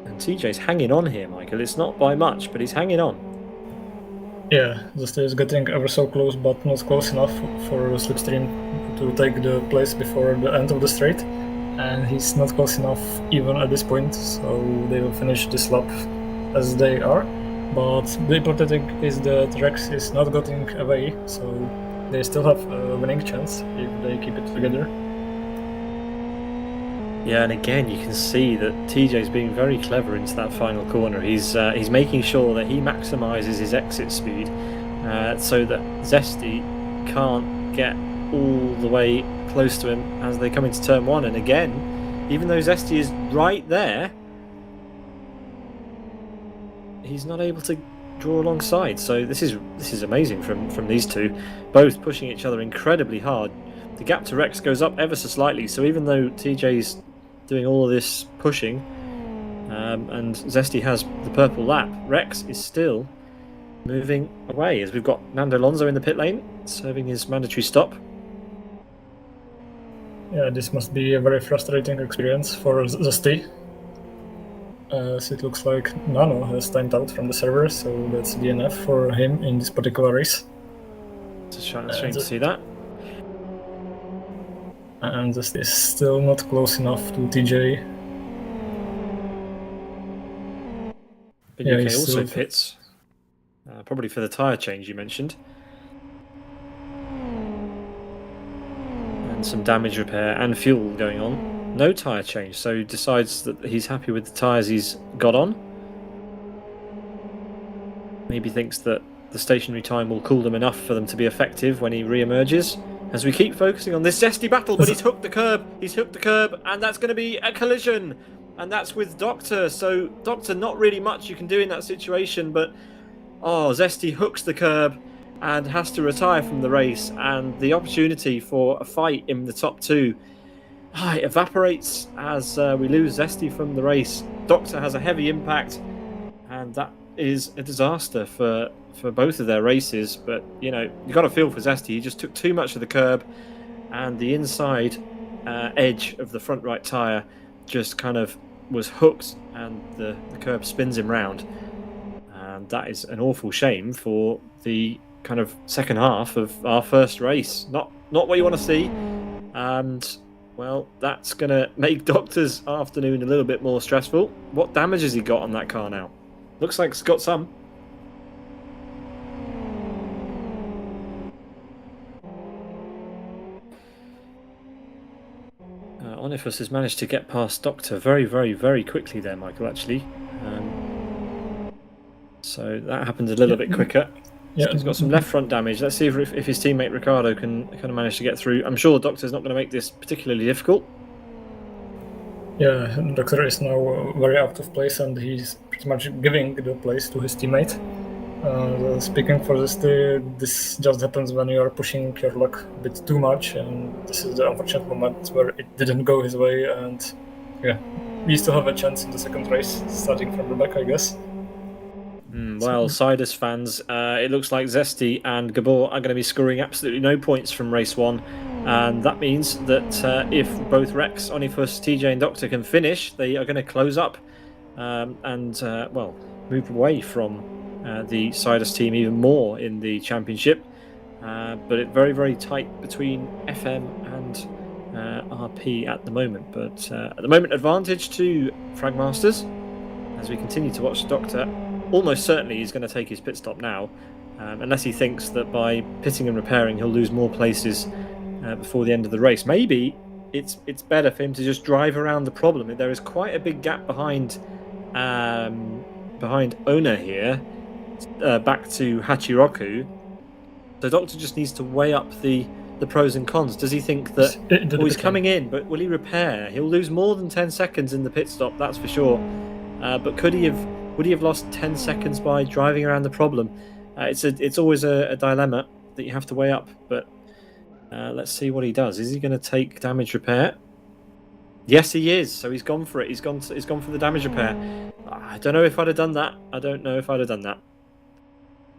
And TJ's hanging on here, Michael. It's not by much, but he's hanging on. Yeah, Zesty is getting ever so close, but not close enough for slipstream to take the place before the end of the straight. And he's not close enough even at this point, so they will finish this lap as they are. But the important thing is that Rex is not getting away, so they still have a winning chance if they keep it together. Yeah, and again, you can see that TJ's being very clever into that final corner. He's making sure that he maximises his exit speed so that Zesty can't get all the way close to him as they come into turn 1. And again, even though Zesty is right there, he's not able to draw alongside. So this is amazing from these two, both pushing each other incredibly hard. The gap to Rex goes up ever so slightly, so even though TJ's doing all of this pushing and Zesty has the purple lap, Rex is still moving away as we've got Nando Alonso in the pit lane serving his mandatory stop. Yeah, this must be a very frustrating experience for Zesty, as it looks like Nano has timed out from the server, so that's DNF for him in this particular race. It's a shame to see that. And Zesty is still not close enough to TJ. But UK also pits, probably for the tyre change you mentioned. And some damage repair and fuel going on. No tyre change, so he decides that he's happy with the tyres he's got on. Maybe thinks that the stationary time will cool them enough for them to be effective when he re-emerges. As we keep focusing on this Zesty battle, but he's hooked the curb, and that's going to be a collision. And that's with Doctor, so Doctor, not really much you can do in that situation, but Zesty hooks the curb and has to retire from the race, and the opportunity for a fight in the top two evaporates as we lose Zesty from the race. Doctor has a heavy impact, and that is a disaster for both of their races. But you got to feel for Zesty. He just took too much of the curb, and the inside edge of the front right tyre just kind of was hooked, and the curb spins him round. And that is an awful shame for the kind of second half of our first race. Not not what you want to see. And, well, that's going to make Doctor's afternoon a little bit more stressful. What damage has he got on that car now? Looks like it's got some. Onifus has managed to get past Doctor very, very, very quickly there, Michael, actually. So that happened a little bit quicker. Yeah, He's got some left front damage. Let's see if his teammate Ricardo can kind of manage to get through. I'm sure Doctor's not going to make this particularly difficult. Yeah, Doctor is now very out of place, and he's pretty much giving the place to his teammate. Speaking for this just happens when you are pushing your luck a bit too much, and this is the unfortunate moment where it didn't go his way, and yeah, we still have a chance in the second race, starting from the back, I guess. Well, Sidus fans, it looks like Zesty and Gabor are going to be scoring absolutely no points from race 1. And that means that if both Rex, Onifus, TJ and Doctor can finish, they are going to close up and move away from the Sidus team even more in the championship. But it's very, very tight between FM and RP at the moment. But at the moment, advantage to Fragmasters as we continue to watch Doctor. Almost certainly he's going to take his pit stop now, unless he thinks that by pitting and repairing he'll lose more places before the end of the race. Maybe it's better for him to just drive around the problem. There is quite a big gap behind Ona here, back to Hachiroku. So Doctor just needs to weigh up the pros and cons. Does he think that he's coming in, but will he repair? He'll lose more than 10 seconds in the pit stop, that's for sure. But would he have lost 10 seconds by driving around the problem? It's always a dilemma that you have to weigh up. But let's see what he does. Is he going to take damage repair? Yes, he is. So he's gone for it. He's gone for the damage repair. I don't know if I'd have done that.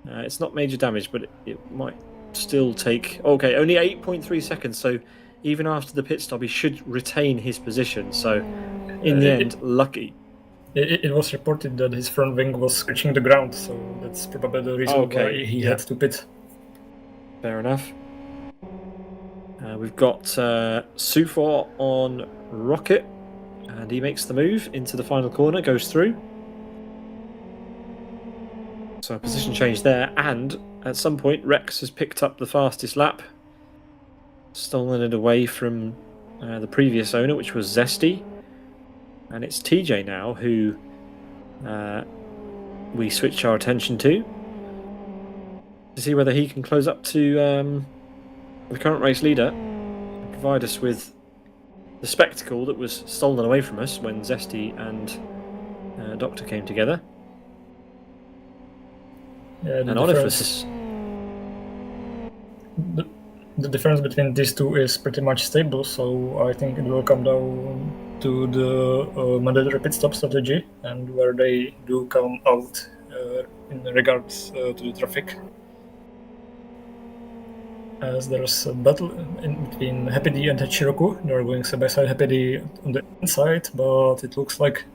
It's not major damage, but it might still take... Okay, only 8.3 seconds. So even after the pit stop, he should retain his position. So in the end, lucky. It was reported that his front wing was scratching the ground, so that's probably the reason why he had to pit. Fair enough. We've got Sufor on Rocket, and he makes the move into the final corner, goes through. So a position change there, and at some point Rex has picked up the fastest lap, stolen it away from the previous owner, which was Zesty. And it's TJ now who we switch our attention to see whether he can close up to the current race leader and provide us with the spectacle that was stolen away from us when Zesty and Doctor came together. Yeah, and Onifus. The difference between these two is pretty much stable, so I think it will come down to the mandatory pit stop strategy and where they do come out in regards to the traffic. As there's a battle in between Happy D and Hachiroku. They're going side by side, Happy D on the inside, but it looks like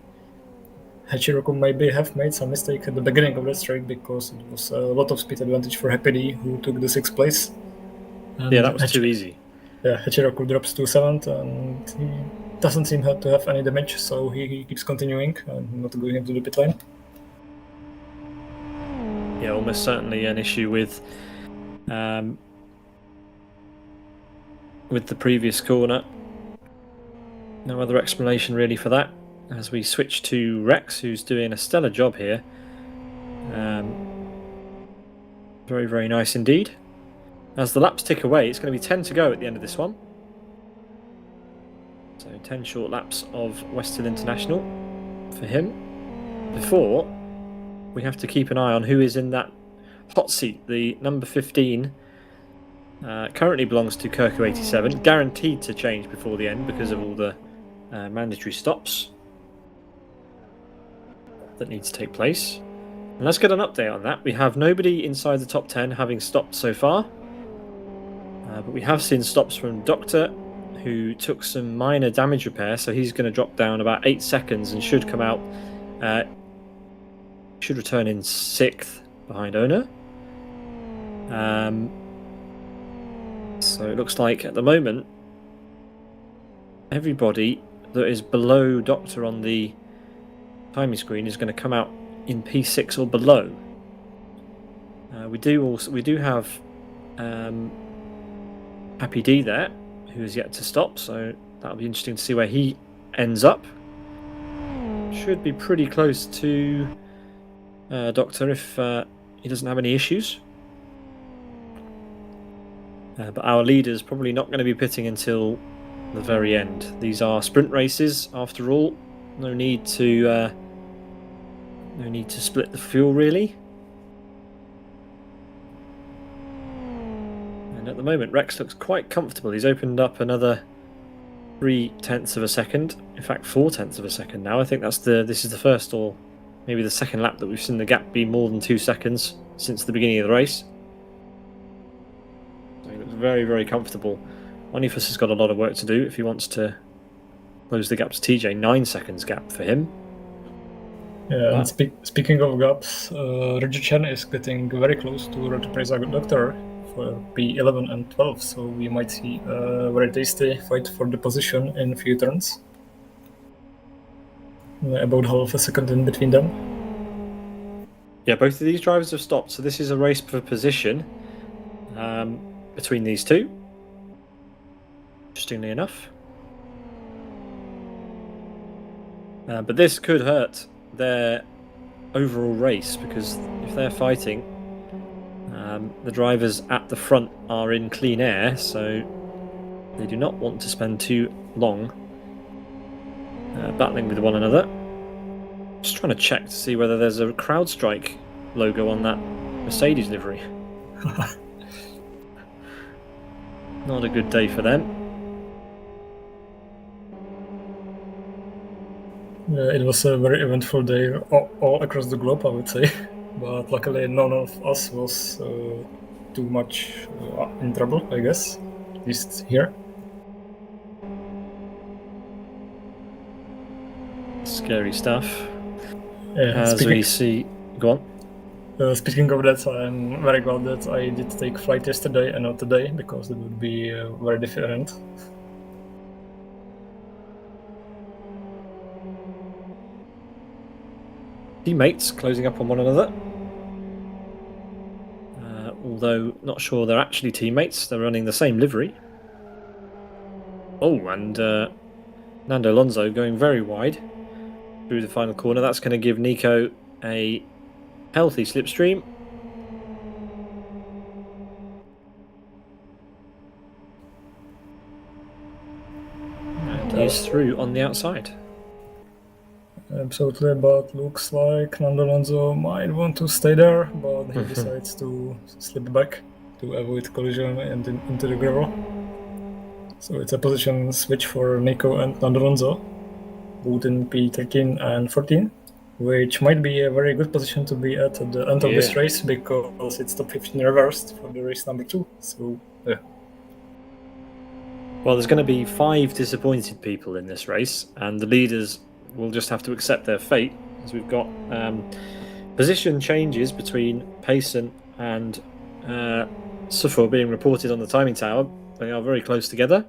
Hachiroku maybe have made some mistake at the beginning of the straight because it was a lot of speed advantage for Happy D, who took the 6th place. And yeah, that was too easy. Yeah, Hachiroku drops to 7th and he doesn't seem to have any damage, so he keeps continuing and not going into the pit lane. Yeah, almost certainly an issue with the previous corner. No other explanation really for that. As we switch to Rex, who's doing a stellar job here. Very, very nice indeed. As the laps tick away, it's going to be 10 to go at the end of this one. So 10 short laps of Westhill International for him. Before, we have to keep an eye on who is in that hot seat. The number 15 currently belongs to Kirku87. Guaranteed to change before the end because of all the mandatory stops that need to take place. And let's get an update on that. We have nobody inside the top 10 having stopped so far. But we have seen stops from Doctor, who took some minor damage repair, so he's going to drop down about 8 seconds and should come out, should return in 6th behind Ona. So it looks like at the moment everybody that is below Doctor on the timing screen is going to come out in P6 or below. We do have Happy D there, who is yet to stop, so that'll be interesting to see where he ends up. Should be pretty close to Doctor if he doesn't have any issues. But our leader's probably not going to be pitting until the very end. These are sprint races, after all. No need to split the fuel, really. And at the moment, Rex looks quite comfortable. He's opened up another 0.3 of a second. In fact, 0.4 of a second now. I think this is the first or maybe the second lap that we've seen the gap be more than 2 seconds since the beginning of the race. So he looks very, very comfortable. Onifus has got a lot of work to do if he wants to close the gap to TJ. 9 seconds gap for him. Yeah, and speaking of gaps, Chen is getting very close to Rotopresa Doctor for P11 and 12, so we might see a very tasty fight for the position in a few turns. About half a second in between them. Yeah, both of these drivers have stopped, so this is a race for position between these two. Interestingly enough. But this could hurt their overall race, because if they're fighting, the drivers at the front are in clean air, so they do not want to spend too long battling with one another. Just trying to check to see whether there's a CrowdStrike logo on that Mercedes livery. Not a good day for them. It was a very eventful day all across the globe, I would say. But luckily none of us was too much in trouble, I guess. At least here. Scary stuff. As we see... Go on. Speaking of that, I'm very glad that I did take flight yesterday and not today, because it would be very different. Teammates closing up on one another. Although not sure they're actually teammates, they're running the same livery. Oh, and Nando Alonso going very wide through the final corner. That's going to give Nico a healthy slipstream. And he's through on the outside. Absolutely, but looks like Nando Alonso might want to stay there, but he decides to slip back to avoid collision and into the gravel. So it's a position switch for Nico and Nando Alonso, both in P13 and 14, which might be a very good position to be at the end of this race, because it's top 15 reversed for the race number 2. So, yeah. Well, there's going to be 5 disappointed people in this race, and the leaders will just have to accept their fate, as we've got position changes between Payson and Suffer being reported on the timing tower. They are very close together.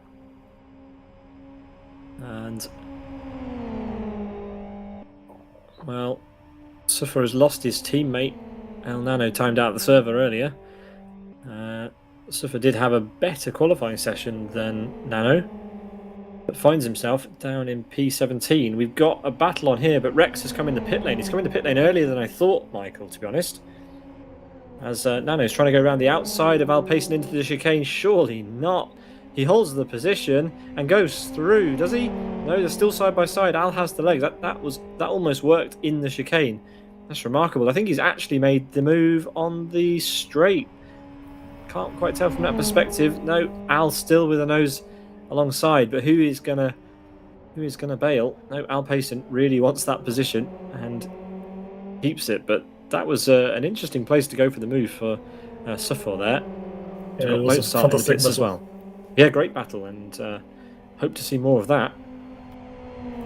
And, well, Suffer has lost his teammate. El Nano timed out the server earlier. Suffer did have a better qualifying session than Nano, but finds himself down in P17. We've got a battle on here, but Rex has come in the pit lane. He's come in the pit lane earlier than I thought, Michael, to be honest. As Nano's trying to go around the outside of Al Payson into the chicane. Surely not. He holds the position and goes through. Does he? No, they're still side by side. Al has the legs. That almost worked in the chicane. That's remarkable. I think he's actually made the move on the straight. Can't quite tell from that perspective. No, Al's still with a nose alongside, but who is gonna bail? No, Al Payson really wants that position and keeps it, but that was an interesting place to go for the move for Suffer there. Yeah, it was a fantastic battle as well. Yeah, great battle, and hope to see more of that.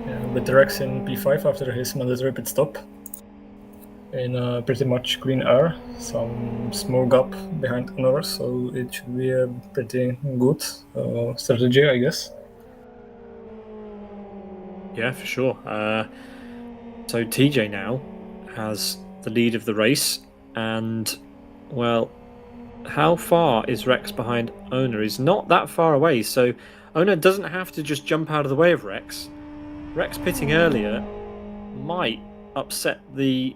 Yeah, with Rex in P5 after his mandatory pit stop. in pretty much clean air, some small gap behind Honor, so it should be a pretty good strategy, I guess. Yeah, for sure. So TJ now has the lead of the race, and well, how far is Rex behind Ona? He's not that far away, so Ona doesn't have to just jump out of the way of Rex. Rex pitting earlier might upset the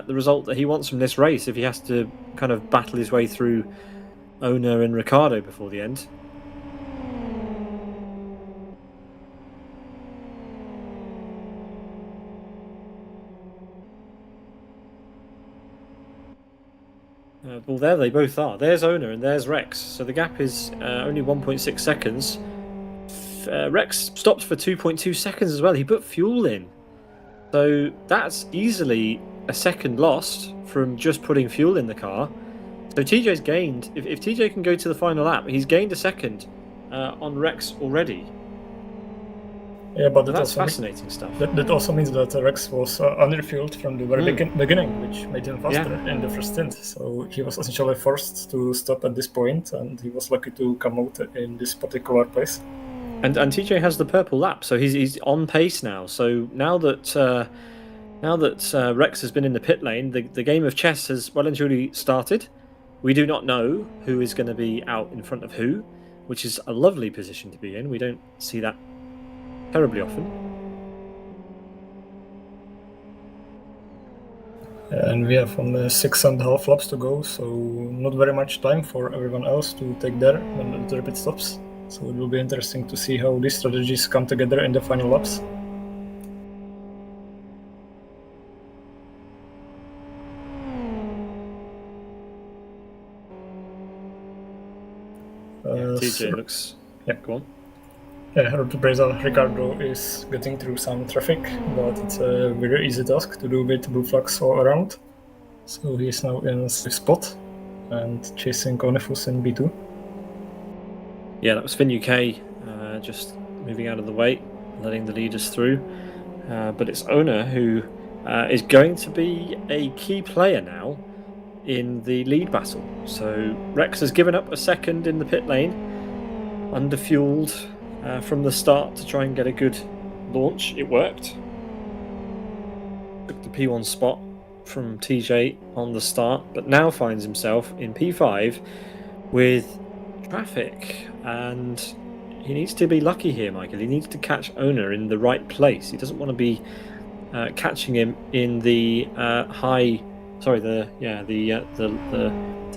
result that he wants from this race if he has to kind of battle his way through Ona and Ricardo before the end. Well, there they both are. There's Ona and there's Rex. So the gap is only 1.6 seconds. Rex stopped for 2.2 seconds as well. He put fuel in. So that's easily a second lost from just putting fuel in the car. So TJ's gained, if TJ can go to the final lap, he's gained a second on Rex already. Yeah, but that's fascinating stuff. That also means that Rex was underfueled from the very beginning, which made him faster in the first stint. So he was essentially forced to stop at this point, and he was lucky to come out in this particular place. And TJ has the purple lap, so he's on pace now. So now that Rex has been in the pit lane, the game of chess has well and truly started. We do not know who is going to be out in front of who, which is a lovely position to be in. We don't see that terribly often. And we have only 6.5 laps to go, so not very much time for everyone else to take their pit stops. So it will be interesting to see how these strategies come together in the final laps. TJ looks... Yeah, go on. Yeah, Ricardo is getting through some traffic, but it's a very easy task to do with blue flags all around. So he is now in a safe spot and chasing Onifus in B2. Yeah, that was Finn UK just moving out of the way, letting the leaders through. But it's Ona who is going to be a key player now in the lead battle. So Rex has given up a second in the pit lane, underfueled from the start to try and get a good launch. It worked. Took the P1 spot from TJ on the start, but now finds himself in P5 with traffic, and he needs to be lucky here, Michael. He needs to catch Ona in the right place. He doesn't want to be catching him in the the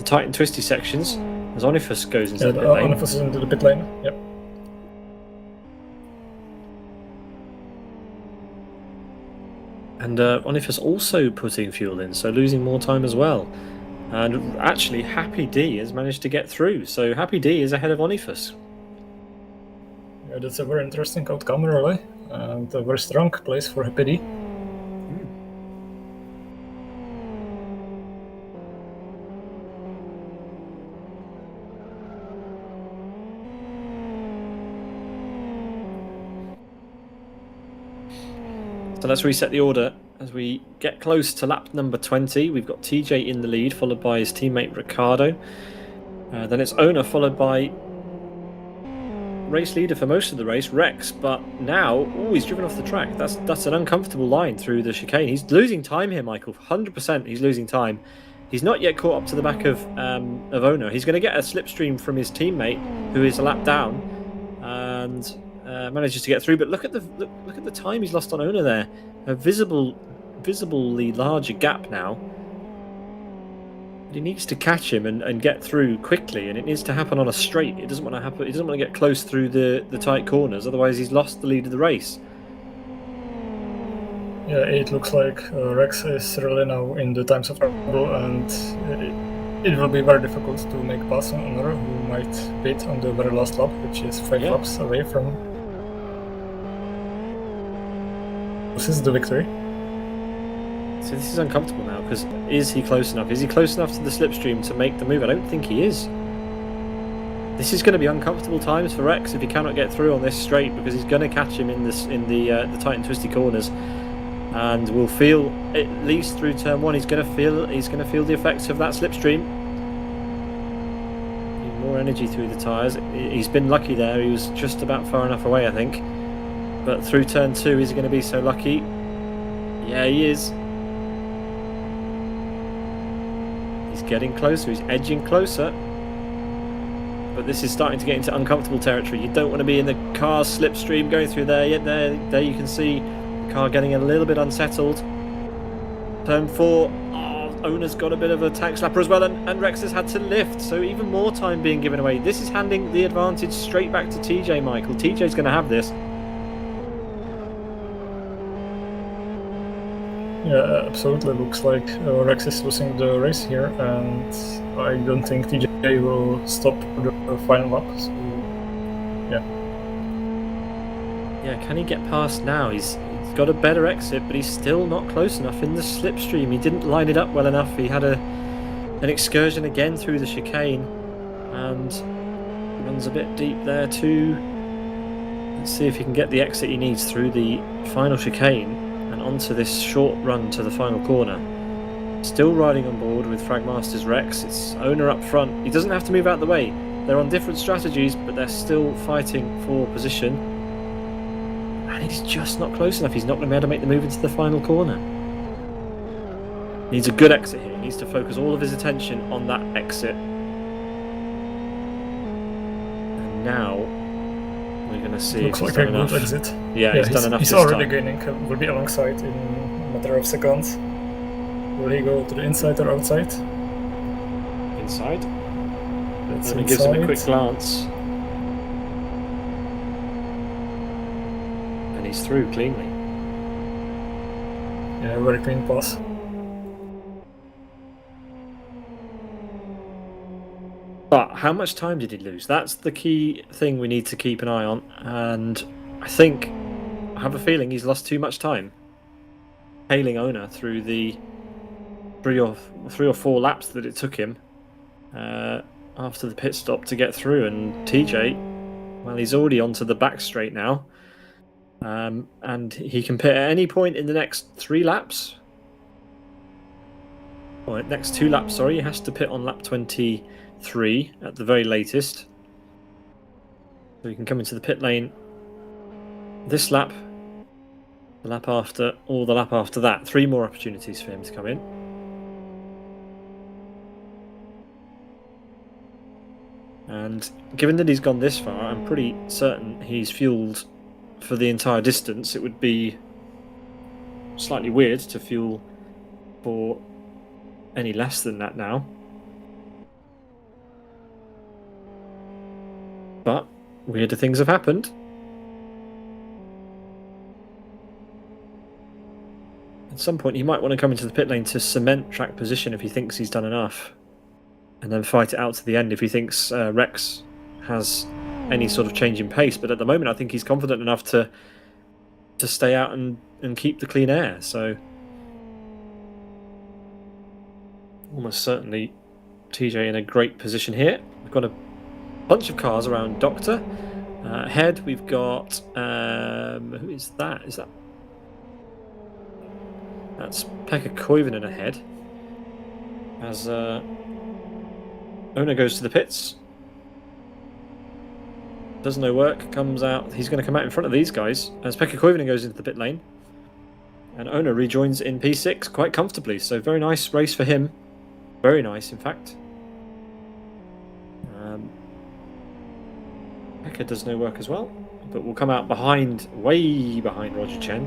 tight and twisty sections as Onifus goes into the pit lane. Onifus is into the pit lane. Yep. And Onifus also putting fuel in, so losing more time as well. And actually, Happy D has managed to get through, so Happy D is ahead of Onifus. Yeah, that's a very interesting outcome, really, and a very strong place for Happy D. So let's reset the order as we get close to lap number 20. We've got TJ in the lead, followed by his teammate Ricardo. Then it's Ona, followed by race leader for most of the race, Rex. But now, he's driven off the track. That's an uncomfortable line through the chicane. He's losing time here, Michael. 100% he's losing time. He's not yet caught up to the back of Ona. He's going to get a slipstream from his teammate, who is a lap down, and manages to get through. But look at the time he's lost on Ona there. A visibly larger gap now. But he needs to catch him and get through quickly, and it needs to happen on a straight. It doesn't want to happen. He doesn't want to get close through the tight corners. Otherwise, he's lost the lead of the race. Yeah, it looks like Rex is really now in the times of trouble, and it will be very difficult to make pass on Honor, who might pit on the very last lap, which is 5 laps away from. This is the victory. So this is uncomfortable now, because is he close enough? Is he close enough to the slipstream to make the move? I don't think he is. This is going to be uncomfortable times for Rex if he cannot get through on this straight, because he's going to catch him in the tight and twisty corners. and we'll feel at least through turn 1. He's going to feel the effects of that slipstream. Need more energy through the tyres. He's been lucky there. He was just about far enough away, I think. But through turn 2, is he going to be so lucky? Yeah, he is. He's getting closer. He's edging closer. But this is starting to get into uncomfortable territory. You don't want to be in the car's slipstream going through there. Yet there you can see the car getting a little bit unsettled. Turn 4. Oh, owner's got a bit of a tank slapper as well, and Rex has had to lift. So even more time being given away. This is handing the advantage straight back to TJ, Michael. TJ's going to have this. Yeah, absolutely. Looks like Rex is losing the race here, and I don't think TJ will stop the final lap. So, yeah. Yeah, can he get past now? He's got a better exit, but he's still not close enough in the slipstream. He didn't line it up well enough. He had an excursion again through the chicane, and runs a bit deep there too. Let's see if he can get the exit he needs through the final chicane and onto this short run to the final corner. Still riding on board with Fragmaster's Rex. It's owner up front. He doesn't have to move out the way. They're on different strategies, but they're still fighting for position. And he's just not close enough. He's not going to be able to make the move into the final corner. Needs a good exit here. He needs to focus all of his attention on that exit. And now we're going to see looks if like he's a done good enough. exit. Yeah, he's done enough He's this already time. gaining. Will be alongside in a matter of seconds. Will he go to the inside or outside? Inside. That's And he gives him a inside. quick glance. And he's through cleanly. Yeah, very clean pass. But how much time did he lose? That's the key thing we need to keep an eye on. And I have a feeling he's lost too much time hailing owner through the three or four laps that it took him after the pit stop to get through. And TJ, well, he's already onto the back straight now. And he can pit at any point in the next 3 laps. Or next 2 laps, sorry. He has to pit on lap 23 at the very latest. So he can come into the pit lane this lap, the lap after, or the lap after that. 3 more opportunities for him to come in. And given that he's gone this far, I'm pretty certain he's fueled for the entire distance. It would be slightly weird to fuel for any less than that now. But weirder things have happened. At some point he might want to come into the pit lane to cement track position if he thinks he's done enough, and then fight it out to the end if he thinks Rex has any sort of change in pace. But at the moment I think he's confident enough to stay out and keep the clean air. So almost certainly TJ in a great position here. We've got a bunch of cars around Doctor. Ahead we've got who is that? That's Pekka Koivunen ahead as owner goes to the pits. Does no work, comes out. He's going to come out in front of these guys as Pekka Koivunen goes into the pit lane. And owner rejoins in P6 quite comfortably. So very nice race for him. Very nice, in fact. Pekka does no work as well, but will come out way behind Roger Chen.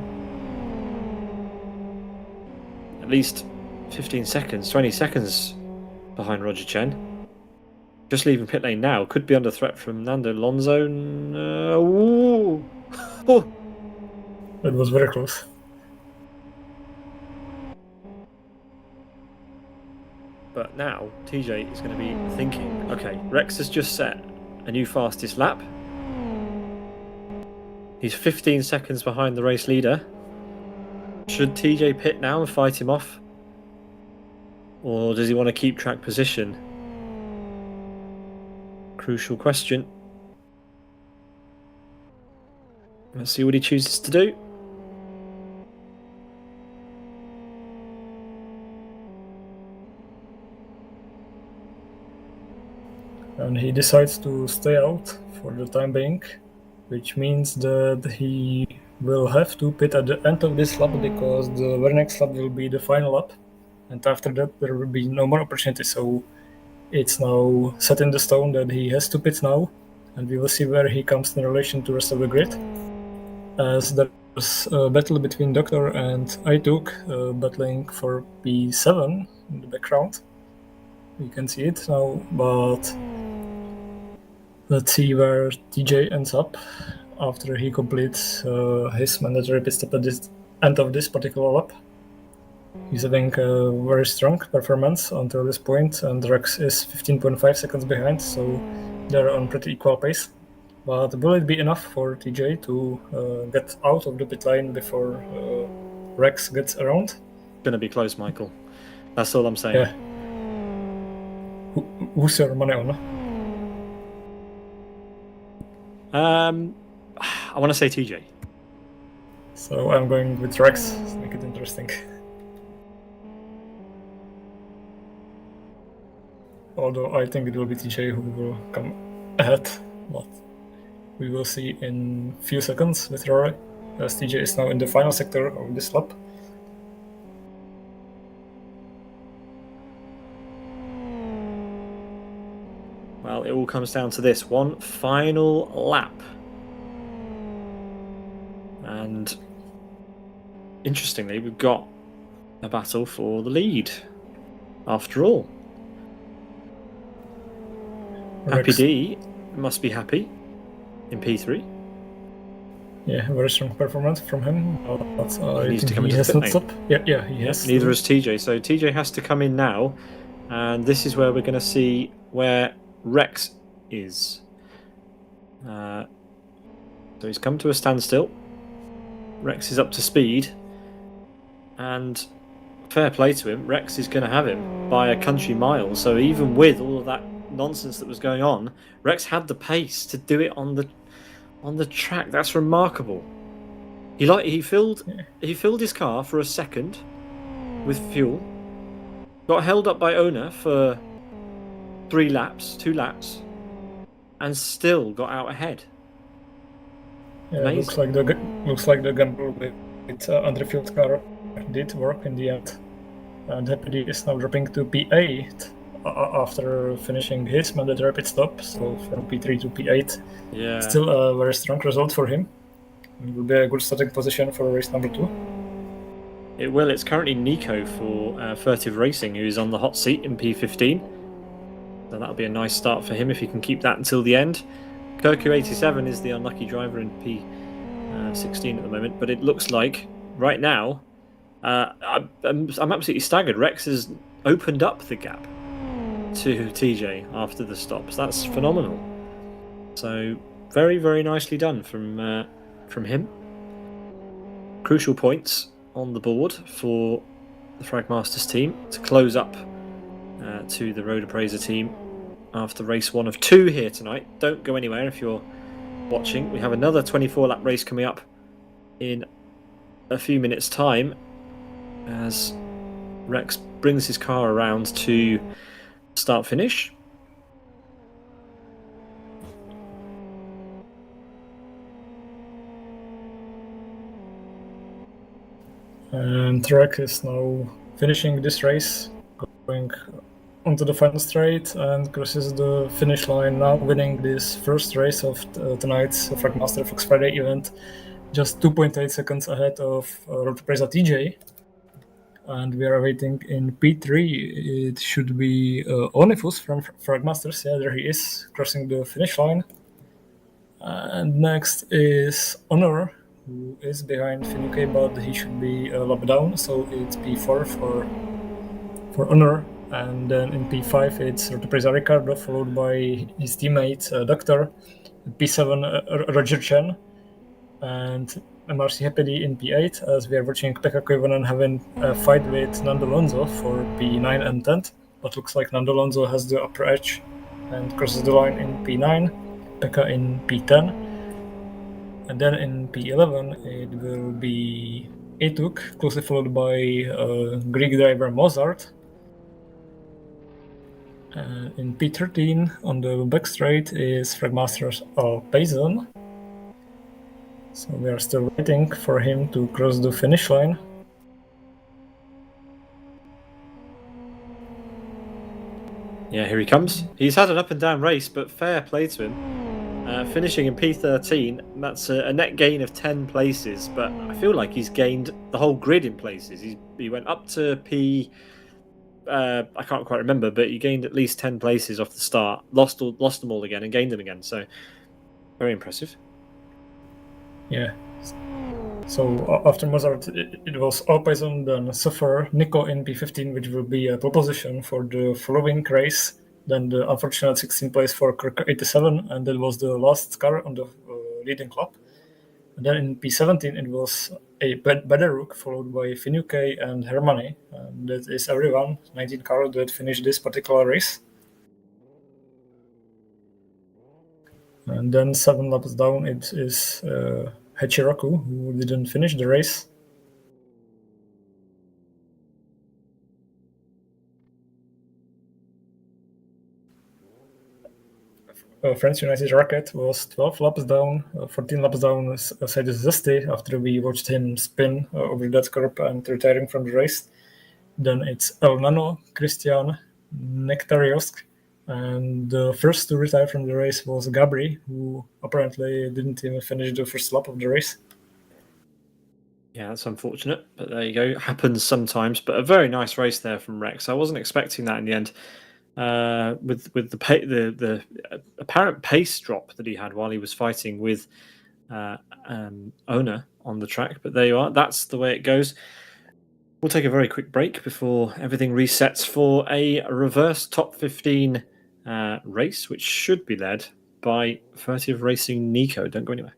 At least 15 seconds, 20 seconds behind Roger Chen. Just leaving pit lane now. Could be under threat from Nando Lonzo. Oh. It was very close. But now TJ is going to be thinking, okay, Rex has just set a new fastest lap. He's 15 seconds behind the race leader. Should TJ pit now and fight him off? Or does he want to keep track position? Crucial question. Let's see what he chooses to do. and he decides to stay out for the time being, which means that he will have to pit at the end of this lap because the very next lap will be the final lap, and after that there will be no more opportunity. So it's now set in the stone that he has to pit now, and we will see where he comes in relation to the rest of the grid. As there's a battle between Doctor and iTook battling for P7 in the background. You can see it now, but let's see where TJ ends up after he completes his mandatory pit stop at the end of this particular lap. He's having a very strong performance until this point, and Rex is 15.5 seconds behind, so they're on pretty equal pace. But will it be enough for TJ to get out of the pit lane before Rex gets around? Gonna be close, Michael. That's all I'm saying. Yeah. Who's your money on? I want to say TJ. So I'm going with Rex to make it interesting. Although I think it will be TJ who will come ahead, but we will see in a few seconds with Rory, as TJ is now in the final sector of this lap. Well, it all comes down to this one final lap. And interestingly, we've got a battle for the lead after all. Happy D must be happy in P3. Yeah, very strong performance from him. But He needs to come into has the pit not stopped. Yeah, he has. Neither has TJ. So TJ has to come in now, and this is where we're going to see where Rex is. So he's come to a standstill. Rex is up to speed, and fair play to him. Rex is going to have him by a country mile. So even with all of that nonsense that was going on, Rex had the pace to do it on the track. That's remarkable. He filled his car for a second with fuel, got held up by owner for 2 laps, and still got out ahead. Yeah, looks like the gamble with under-fueled car did work in the end. And Happy D is now dropping to P8 after finishing his mandatory pit stop, so from P3 to P8. Yeah. Still a very strong result for him. It will be a good starting position for race number 2. It will. It's currently Nico for Furtive Racing, who is on the hot seat in P15. So that'll be a nice start for him if he can keep that until the end. Kirku87 is the unlucky driver in P16 at the moment, but it looks like right now I'm absolutely staggered. Rex has opened up the gap to TJ after the stops. That's phenomenal. So very, very nicely done from him. Crucial points on the board for the Fragmasters team to close up to the Road Appraiser team after race 1 of 2 here tonight. Don't go anywhere if you're watching. We have another 24-lap race coming up in a few minutes' time as Rex brings his car around to start-finish. And Rex is now finishing this race, going onto the final straight and crosses the finish line, now winning this first race of tonight's Fragmaster Fox Friday event, just 2.8 seconds ahead of Road Appraiser TJ. And we are awaiting in P3. It should be Onifus from Fragmasters. Yeah, there he is, crossing the finish line. And next is Honor, who is behind Finuke, but he should be a lap down, so it's P4 for Honor. And then in P5 it's Road Appraiser Ricardo, followed by his teammate Doctor, P7 Roger Chen, and MRC Happy D in P8, as we are watching Pekka Koivunen having a fight with Nando Alonso for P9 and 10, but looks like Nando Alonso has the upper edge and crosses the line in P9, Pekka in P10, and then in P11 it will be Etuk, closely followed by Greek driver Mozart. In P13 on the back straight is Fragmaster's Liaison. So we are still waiting for him to cross the finish line. Yeah, here he comes. He's had an up and down race, but fair play to him. Finishing in P13, that's a net gain of 10 places, but I feel like he's gained the whole grid in places. He went up to P... I can't quite remember, but he gained at least 10 places off the start, lost them all again and gained them again, so very impressive. Yeah. So after Mozart, it was Alpizon, then Suffer, Nico in P15, which will be a pole position for the following race. Then the unfortunate 16th place for Kirk 87, and that was the last car on the leading lap. And then in P17, it was a Bederuk, followed by Finucane and Hermani. And that is everyone, 19 cars that finished this particular race. And then 7 laps down, it is Hachiraku, who didn't finish the race. Friends United Rocket was 12 laps down, 14 laps down Sidus Zesty after we watched him spin over that curb and retiring from the race. Then it's El Nano, Christian, Nektariosk, and the first to retire from the race was Gabri, who apparently didn't even finish the first lap of the race. Yeah, that's unfortunate, but there you go. It happens sometimes, but a very nice race there from Rex. I wasn't expecting that in the end. With the apparent pace drop that he had while he was fighting with Owner on the track, but there you are. That's the way it goes. We'll take a very quick break before everything resets for a reverse top 15 race, which should be led by Furtive Racing Nico. Don't go anywhere.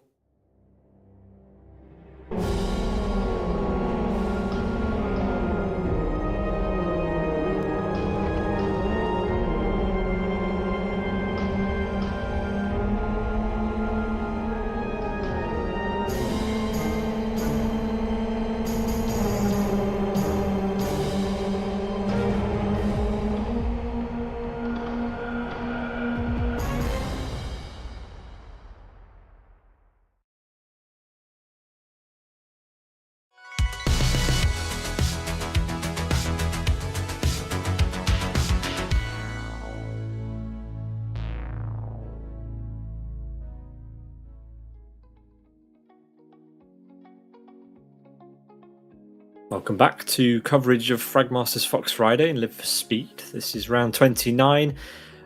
Welcome back to coverage of Fragmaster's Fox Friday and Live for Speed. This is round 29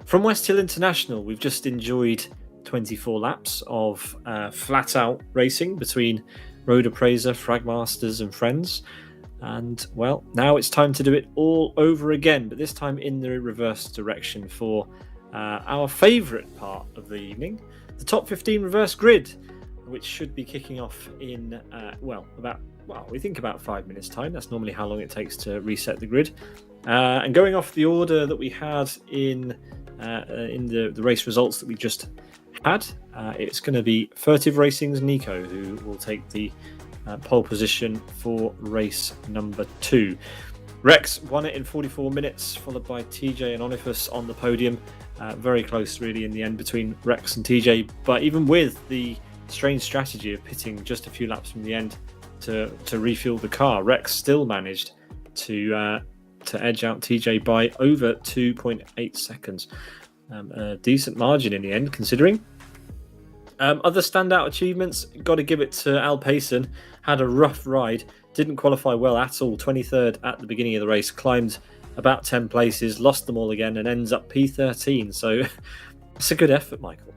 from Westhill International. We've just enjoyed 24 laps of flat-out racing between Road Appraiser, Fragmasters and friends. And, well, now it's time to do it all over again, but this time in the reverse direction for our favourite part of the evening, the top 15 reverse grid, which should be kicking off in, we think about 5 minutes' time. That's normally how long it takes to reset the grid. And going off the order that we had in the race results that we just had, it's going to be Furtive Racing's Nico who will take the pole position for race number 2. Rex won it in 44 minutes, followed by TJ and Onifus on the podium. Very close, really, in the end between Rex and TJ. But even with the strange strategy of pitting just a few laps from the end to refuel the car, Rex still managed to edge out TJ by over 2.8 seconds. A decent margin in the end, considering. Other standout achievements, got to give it to Al Payson. Had a rough ride, didn't qualify well at all. 23rd at the beginning of the race, climbed about 10 places, lost them all again, and ends up P13. So it's a good effort, Michael.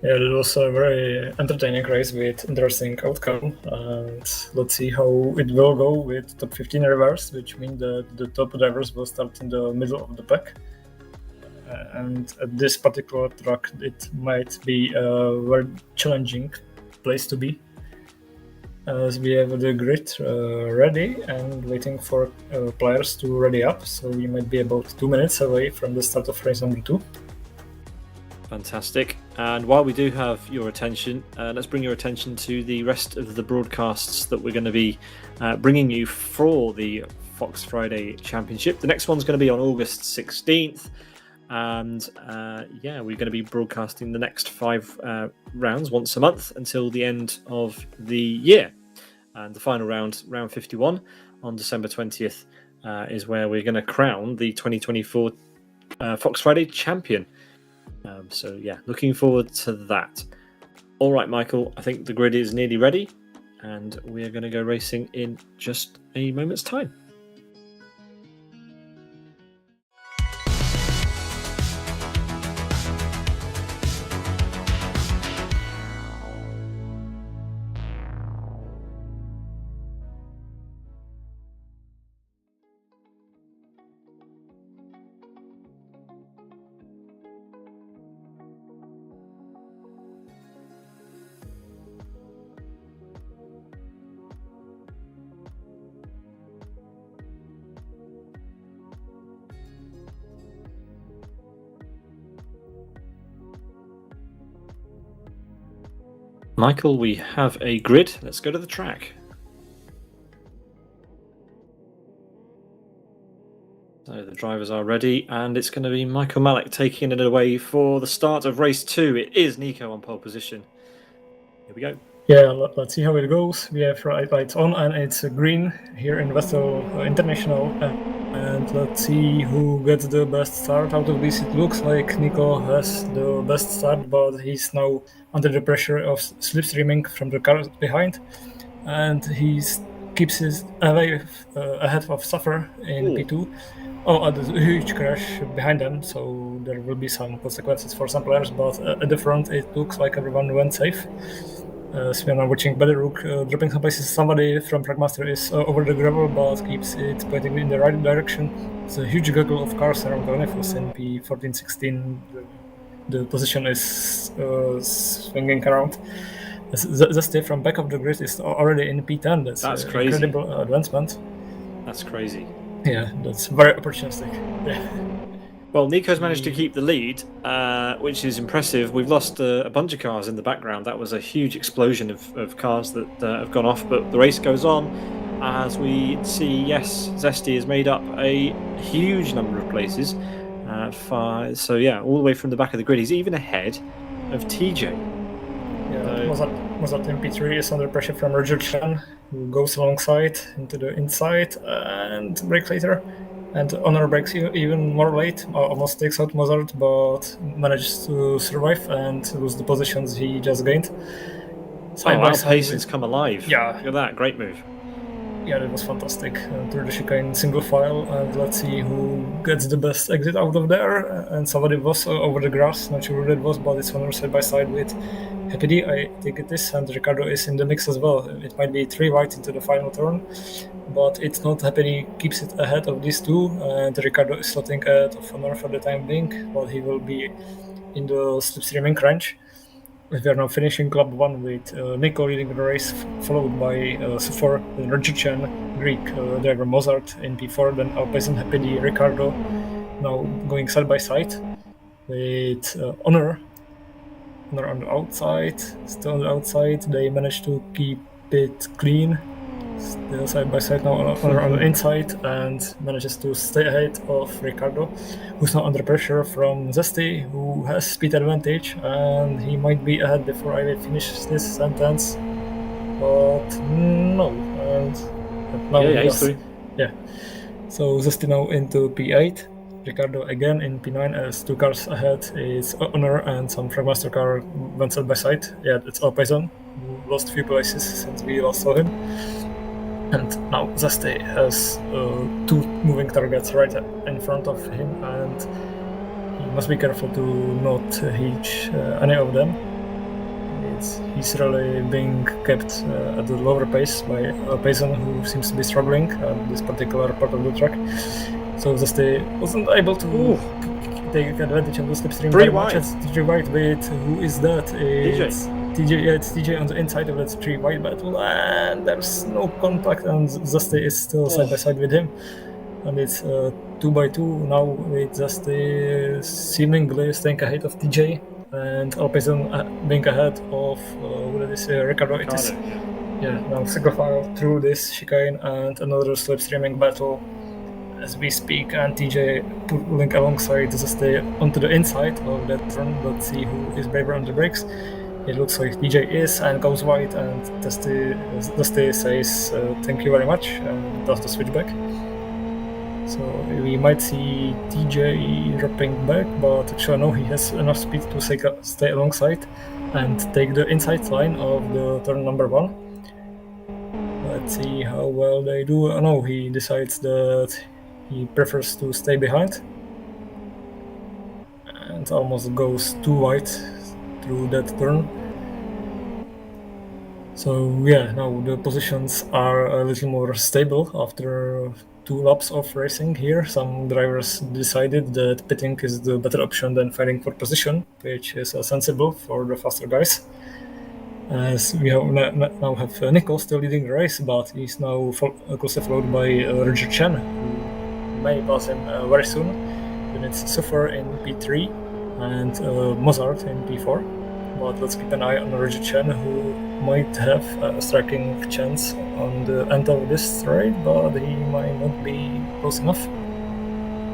Yeah, it was a very entertaining race with interesting outcome, and let's see how it will go with top 15 reverse, which means that the top drivers will start in the middle of the pack. And at this particular track, it might be a very challenging place to be, as we have the grid ready and waiting for players to ready up. So we might be about 2 minutes away from the start of race number 2. Fantastic. And while we do have your attention, let's bring your attention to the rest of the broadcasts that we're going to be bringing you for the Fox Friday Championship. The next one's going to be on August 16th. And we're going to be broadcasting the next 5 rounds once a month until the end of the year. And the final round, round 51, on December 20th, is where we're going to crown the 2024 Fox Friday champion. Looking forward to that. All right, Michael, I think the grid is nearly ready, and we're going to go racing in just a moment's time. Michael, we have a grid. Let's go to the track. So the drivers are ready, and it's going to be Michael Málek taking it away for the start of race 2. It is Nico on pole position. Here we go. Yeah, let's see how it goes. We have lights on, and it's green here in Westhill International. And let's see who gets the best start out of this. It looks like Nico has the best start, but he's now under the pressure of slipstreaming from the car behind. And he keeps his away ahead of Suffer in P2. Oh, there's a huge crash behind them, so there will be some consequences for some players, but at the front it looks like everyone went safe. So we are now watching Bellerook dropping some places. Somebody from Fragmaster is over the gravel, but keeps it pointing in the right direction. It's a huge gaggle of cars around Galnefus in P14-16. The position is swinging around. Zesty from back of the grid is already in P10. That's crazy. Incredible advancement. That's crazy. Yeah, that's very opportunistic. Yeah. Well, Nico's managed to keep the lead, which is impressive. We've lost a bunch of cars in the background. That was a huge explosion of cars that have gone off, but the race goes on as we see, yes, Zesty has made up a huge number of places. So, all the way from the back of the grid. He's even ahead of TJ. Mozart in P3 is under pressure from Roger Chan, who goes alongside into the inside and brakes later. And Honor breaks even more late, almost takes out Mozart, but manages to survive and lose the positions he just gained. Our pace has come alive. Yeah. Look at that, great move. Yeah, that was fantastic. Through the chicane, single file, and let's see who gets the best exit out of there. And somebody was over the grass, not sure who that was, but it's Honor side by side with Happy D, I think it is, and Ricardo is in the mix as well. It might be 3 wide into the final turn, but it's not. Happy D keeps it ahead of these two, and Ricardo is slotting ahead of Honor for the time being, but he will be in the slipstreaming range. We are now finishing Club 1 with Nico leading the race, followed by Sufor, Roger Chen, Greek driver Mozart in P4, then Alpecin, Happy D, Ricardo, now going side by side with Honor on the outside, still on the outside. They managed to keep it clean. Still side by side now on the inside, and manages to stay ahead of Ricardo, who's now under pressure from Zesty, who has speed advantage, and he might be ahead before I will finish this sentence. But no, and now So Zesty now into P8. Ricardo again in P9 as 2 cars ahead is Honor, and some Fragmaster car went side by side. Yeah, it's Alpecin, who lost a few places since we last saw him. And now Zesty has 2 moving targets right in front of him, and he must be careful to not hit any of them. He's really being kept at a lower pace by Alpecin, who seems to be struggling at this particular part of the track. So Zesty wasn't able to take advantage of the slipstream very much. It's 3 wide with, who is that? It's TJ. Yeah, it's TJ on the inside of that 3 wide battle, and there's no contact, and Zesty is still side by side with him. And it's 2 by 2 now with Zesty seemingly staying ahead of TJ, and Alpecin being ahead of Ricardo. now single file through this chicane and another slipstreaming battle as we speak, and TJ pulling alongside Zesty onto the inside of that turn. Let's see who is braver on the brakes. It looks like TJ is and goes wide, and Zesty says thank you very much and does the switchback. So we might see TJ dropping back, but actually no, he has enough speed to stay alongside and take the inside line of the turn number 1. Let's see how well they do. Oh no, he decides that he prefers to stay behind and almost goes too wide through that turn. So yeah, now the positions are a little more stable after 2 laps of racing here. Some drivers decided that pitting is the better option than fighting for position, which is sensible for the faster guys. As we now have Nico still leading the race, but he's now closely followed by Roger Chen, who may pass him very soon. Then it's Suffer in P3 and Mozart in P4. But let's keep an eye on Roger Chen, who might have a striking chance on the end of this straight, but he might not be close enough.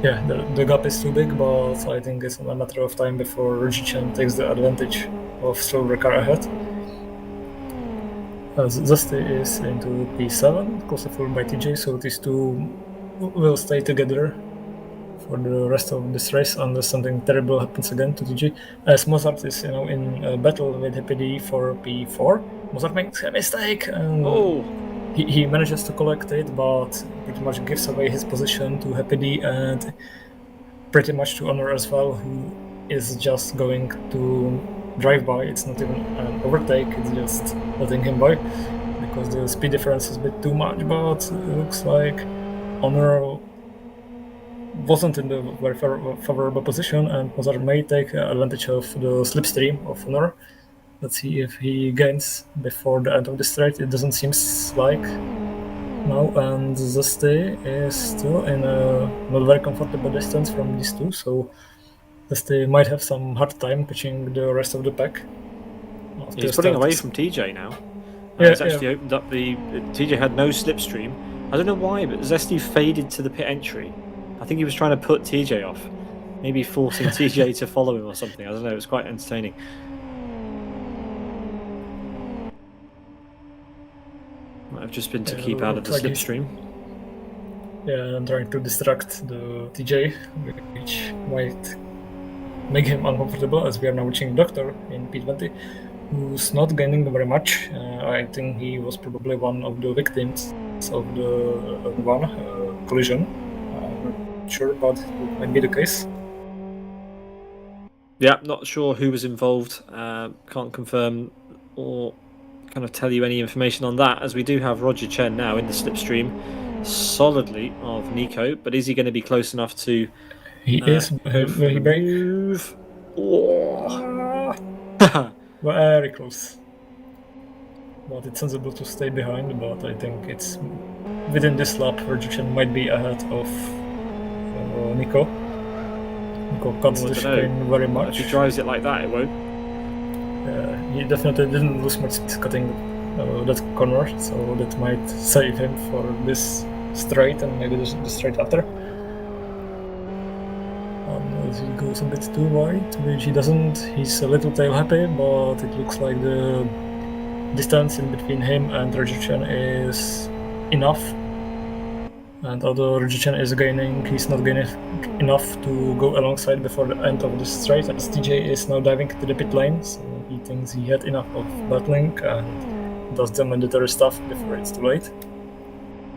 Yeah, the gap is too big, but I think it's a matter of time before Roger Chen takes the advantage of slower car ahead. Zesty is into P7, closely followed by TJ, so these two will stay together for the rest of this race unless something terrible happens again to TJ. As Mozart is in a battle with Happy D for P4, Mozart makes a mistake and he manages to collect it, but pretty much gives away his position to Happy D and pretty much to Honor as well, who is just going to drive by. It's not even an overtake, it's just letting him by because the speed difference is a bit too much, but it looks like Honor wasn't in the very favorable position and Mozart may take advantage of the slipstream of Honor. Let's see if he gains before the end of the straight. It doesn't seem like now, and Zesty is still in a not very comfortable distance from these two, so Zesty might have some hard time pitching the rest of the pack. He's putting away from TJ now. He's actually opened up the... TJ had no slipstream. I don't know why, but Zesty faded to the pit entry. I think he was trying to put TJ off. Maybe forcing TJ to follow him or something. I don't know, it was quite entertaining. Might have just been to keep out of the slipstream. Yeah, I'm trying to distract the TJ, which might make him uncomfortable, as we are now watching Doctor in P20, who's not gaining very much. I think he was probably one of the victims of the collision. I'm not sure, but it might be the case. Yeah, not sure who was involved. Can't confirm or kind of tell you any information on that, as we do have Roger Chen now in the slipstream solidly of Nico, but is he going to be close enough to... He is. Will he break? Move. Oh. Very close. But it's sensible to stay behind, but I think it's within this lap, Rejection might be ahead of Nico. Nico cuts the chicane very much. If he drives it like that, it won't. He definitely didn't lose much speed cutting that corner, so that might save him for this straight and maybe the straight after. He goes a bit too wide, which he doesn't. He's a little tail happy, but it looks like the distance in between him and Roger Chen is enough. And although Roger Chen is gaining, he's not gaining enough to go alongside before the end of the straight, as TJ is now diving to the pit lane, so he thinks he had enough of battling and does the mandatory stuff before it's too late.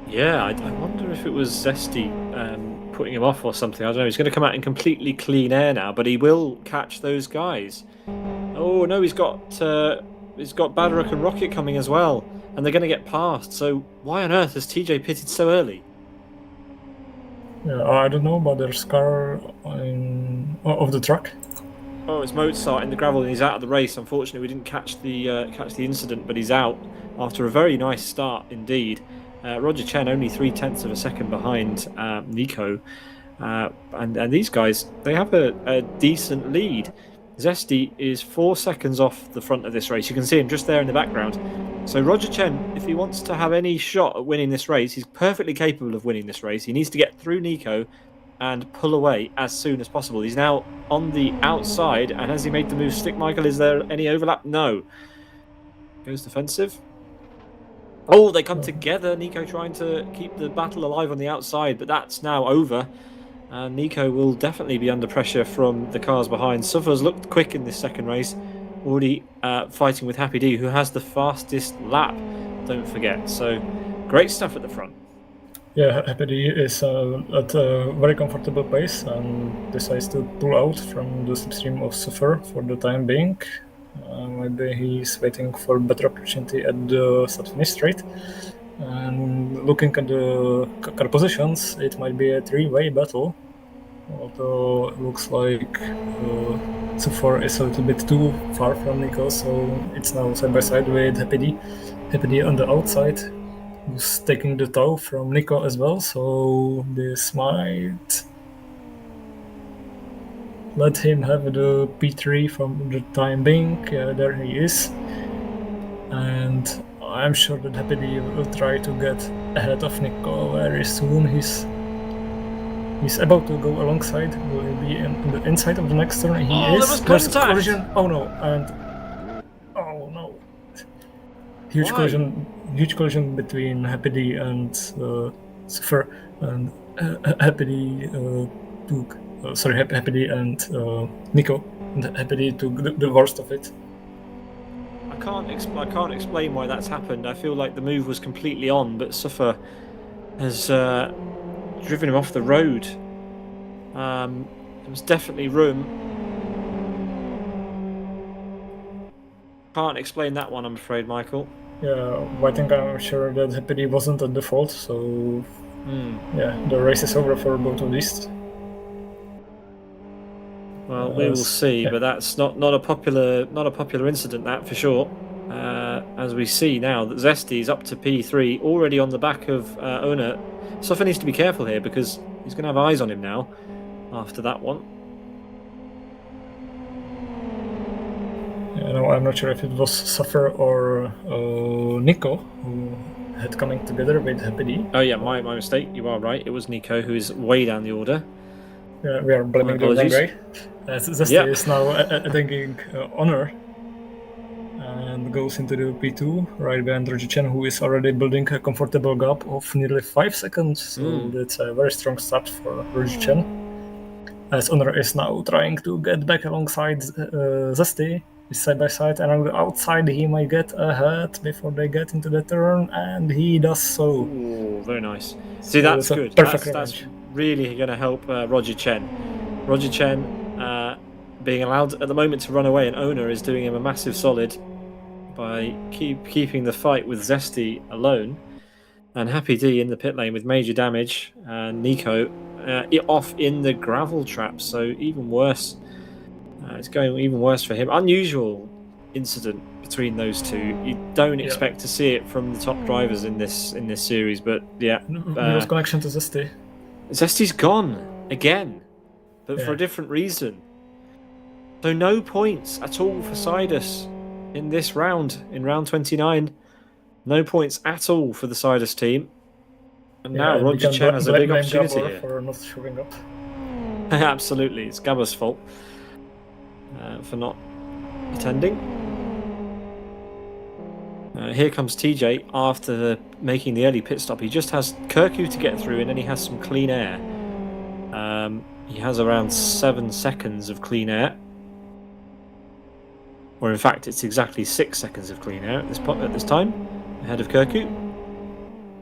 Yeah, I wonder if it was Zesty putting him off or something. I don't know. He's going to come out in completely clean air now, but he will catch those guys. Oh no, he's got Badrock and Rocket coming as well, and they're going to get past. So why on earth has TJ pitted so early? Yeah, I don't know, but there's car of the truck. Oh, it's Mozart in the gravel, and he's out of the race. Unfortunately, we didn't catch the incident, but he's out after a very nice start indeed. Roger Chen only 0.3 of a second behind Nico, and these guys, they have a decent lead. Zesty is 4 seconds off the front of this race. You can see him just there in the background. So Roger Chen, if he wants to have any shot at winning this race, he's perfectly capable of winning this race. He needs to get through Nico and pull away as soon as possible. He's now on the outside, and has he made the move stick, Michael? Is there any overlap? No. Goes defensive. Oh, they come together. Nico trying to keep the battle alive on the outside, but that's now over. And Nico will definitely be under pressure from the cars behind. Suffer's looked quick in this second race, already fighting with Happy D, who has the fastest lap, don't forget. So, great stuff at the front. Yeah, Happy D is at a very comfortable pace and decides to pull out from the slipstream of Suffer for the time being. Maybe he's waiting for a better opportunity at the start-finish straight. And looking at the car positions, it might be a three-way battle. Although it looks like Suffer is a little bit too far from Nico, so it's now side by side with Happy D. Happy D on the outside, who's taking the tow from Nico as well, so this might let him have the P3 from the time being. There he is. And I'm sure that Happy D will try to get ahead of Nico very soon. He's about to go alongside. Will he be in the inside of the next turn? He is. There was contact. Collision. Oh no! And oh no! Huge collision between Happy D and Suffer, and Happy D took. Happy D and Nico. And Happy D took the worst of it. I can't explain why that's happened. I feel like the move was completely on, but Suffer has driven him off the road. There was definitely room. Can't explain that one, I'm afraid, Michael. Yeah, I think I'm sure that Happy D wasn't at the fault, so yeah, the race is over for both of these. Well, we will see, but that's not a popular incident, that for sure. As we see now that Zesty's up to P3, already on the back of Ona. Suffer needs to be careful here because he's going to have eyes on him now after that one. Yeah, no, I'm not sure if it was Suffer or Nico who had coming together with Happy D. Oh yeah, my mistake. You are right. It was Nico who is way down the order. Yeah, we are blaming the wrong guy. Zesty is now attacking Honor and goes into the P2 right behind Roger Chen, who is already building a comfortable gap of nearly 5 seconds. So that's a very strong start for Roger Chen. As Honor is now trying to get back alongside Zesty, side by side, and on the outside he might get ahead before they get into the turn, and he does so. Ooh, very nice. See, that's good. That's really going to help Roger Chen. Roger Chen being allowed at the moment to run away, and Ona is doing him a massive solid by keeping the fight with Zesty alone. And Happy D in the pit lane with major damage, and Nico off in the gravel trap, so even worse. It's going even worse for him. Unusual incident between those two. You don't expect to see it from the top drivers in this series, but yeah. Lost connection to Zesty. Zesty's gone again, but for a different reason. So no points at all for Sidus in this round, in round 29. No points at all for the Sidus team. And now Roger Chen has a big opportunity here. For not showing up. Absolutely, it's Gabba's fault for not attending. Here comes TJ after making the early pit stop. He just has Kirku to get through, and then he has some clean air. He has around 7 seconds of clean air. Or in fact, it's exactly 6 seconds of clean air at this time, ahead of Kirku.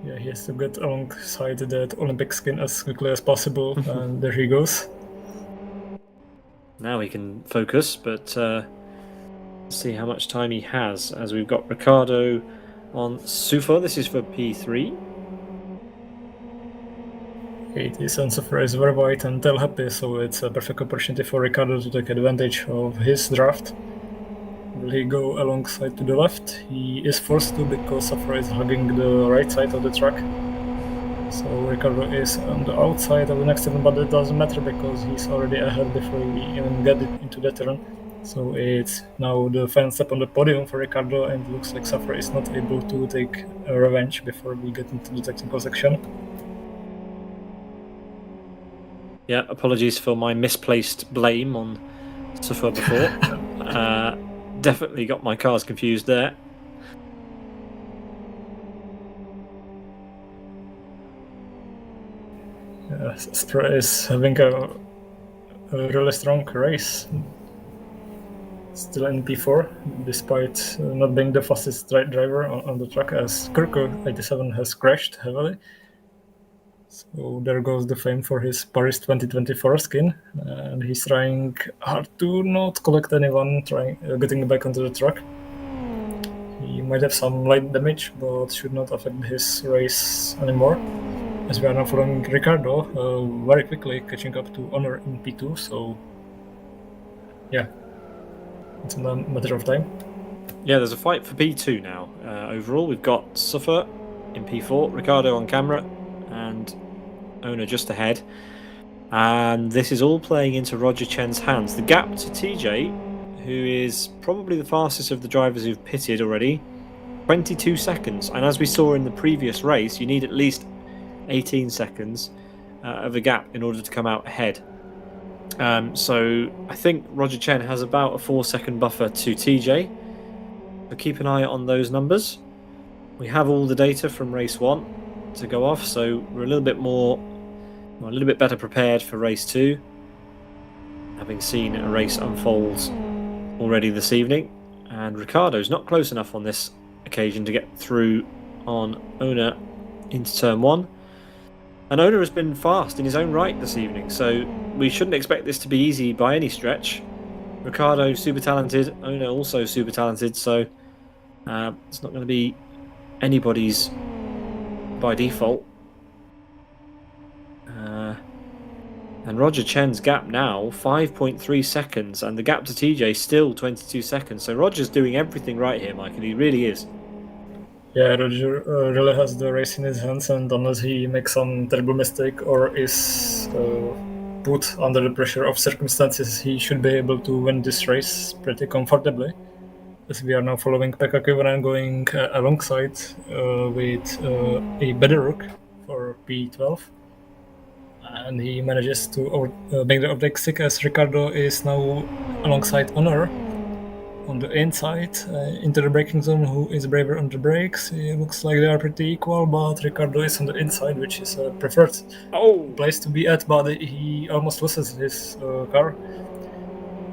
Yeah, he has to get alongside that Olympic skin as quickly as possible, and there he goes. Now he can focus, but see how much time he has, as we've got Ricardo on Sufa. This is for P3. It is on Sufa is very wide and tail happy, so it's a perfect opportunity for Ricardo to take advantage of his draft. Will he go alongside to the left? He is forced to because Sufa is hugging the right side of the track. So Ricardo is on the outside of the next turn, but it doesn't matter because he's already ahead before we even get into the turn. So it's now the final step on the podium for Ricardo, and it looks like Safar is not able to take a revenge before we get into the technical section. Yeah, apologies for my misplaced blame on Suffer before. Definitely got my cars confused there. Safar is having a really strong race. Still in P4, despite not being the fastest driver on the track, as Kirko 87 has crashed heavily. So there goes the fame for his Paris 2024 skin, and he's trying hard to not collect anyone getting back onto the track. He might have some light damage, but should not affect his race anymore, as we are now following Ricardo very quickly catching up to Honor in P2, so yeah, it's a matter of time. Yeah, there's a fight for P2 now. Overall, we've got Suffer in P4, Ricardo on camera, and Owner just ahead. And this is all playing into Roger Chen's hands. The gap to TJ, who is probably the fastest of the drivers who've pitted already, 22 seconds. And as we saw in the previous race, you need at least 18 seconds of a gap in order to come out ahead. So I think Roger Chen has about a 4-second buffer to TJ. So keep an eye on those numbers. We have all the data from race 1 to go off, so we're a little bit better prepared for race 2, having seen a race unfold already this evening. And Ricardo's not close enough on this occasion to get through on Owner into turn 1. And Owner has been fast in his own right this evening, so we shouldn't expect this to be easy by any stretch. Ricardo super talented, Owner also super talented, so it's not going to be anybody's by default. And Roger Chen's gap now 5.3 seconds, and the gap to TJ still 22 seconds. So Roger's doing everything right here, Mike, and he really is. Yeah, Roger really has the race in his hands, and unless he makes some terrible mistake or is put under the pressure of circumstances, he should be able to win this race pretty comfortably. As we are now following Pekka Kyvonen going alongside with a better rook for P12. And he manages to make the overtake stick, as Ricardo is now alongside Honor on the inside into the braking zone, who is braver on the brakes. It looks like they are pretty equal, but Ricardo is on the inside, which is a preferred place to be at, but he almost loses his car.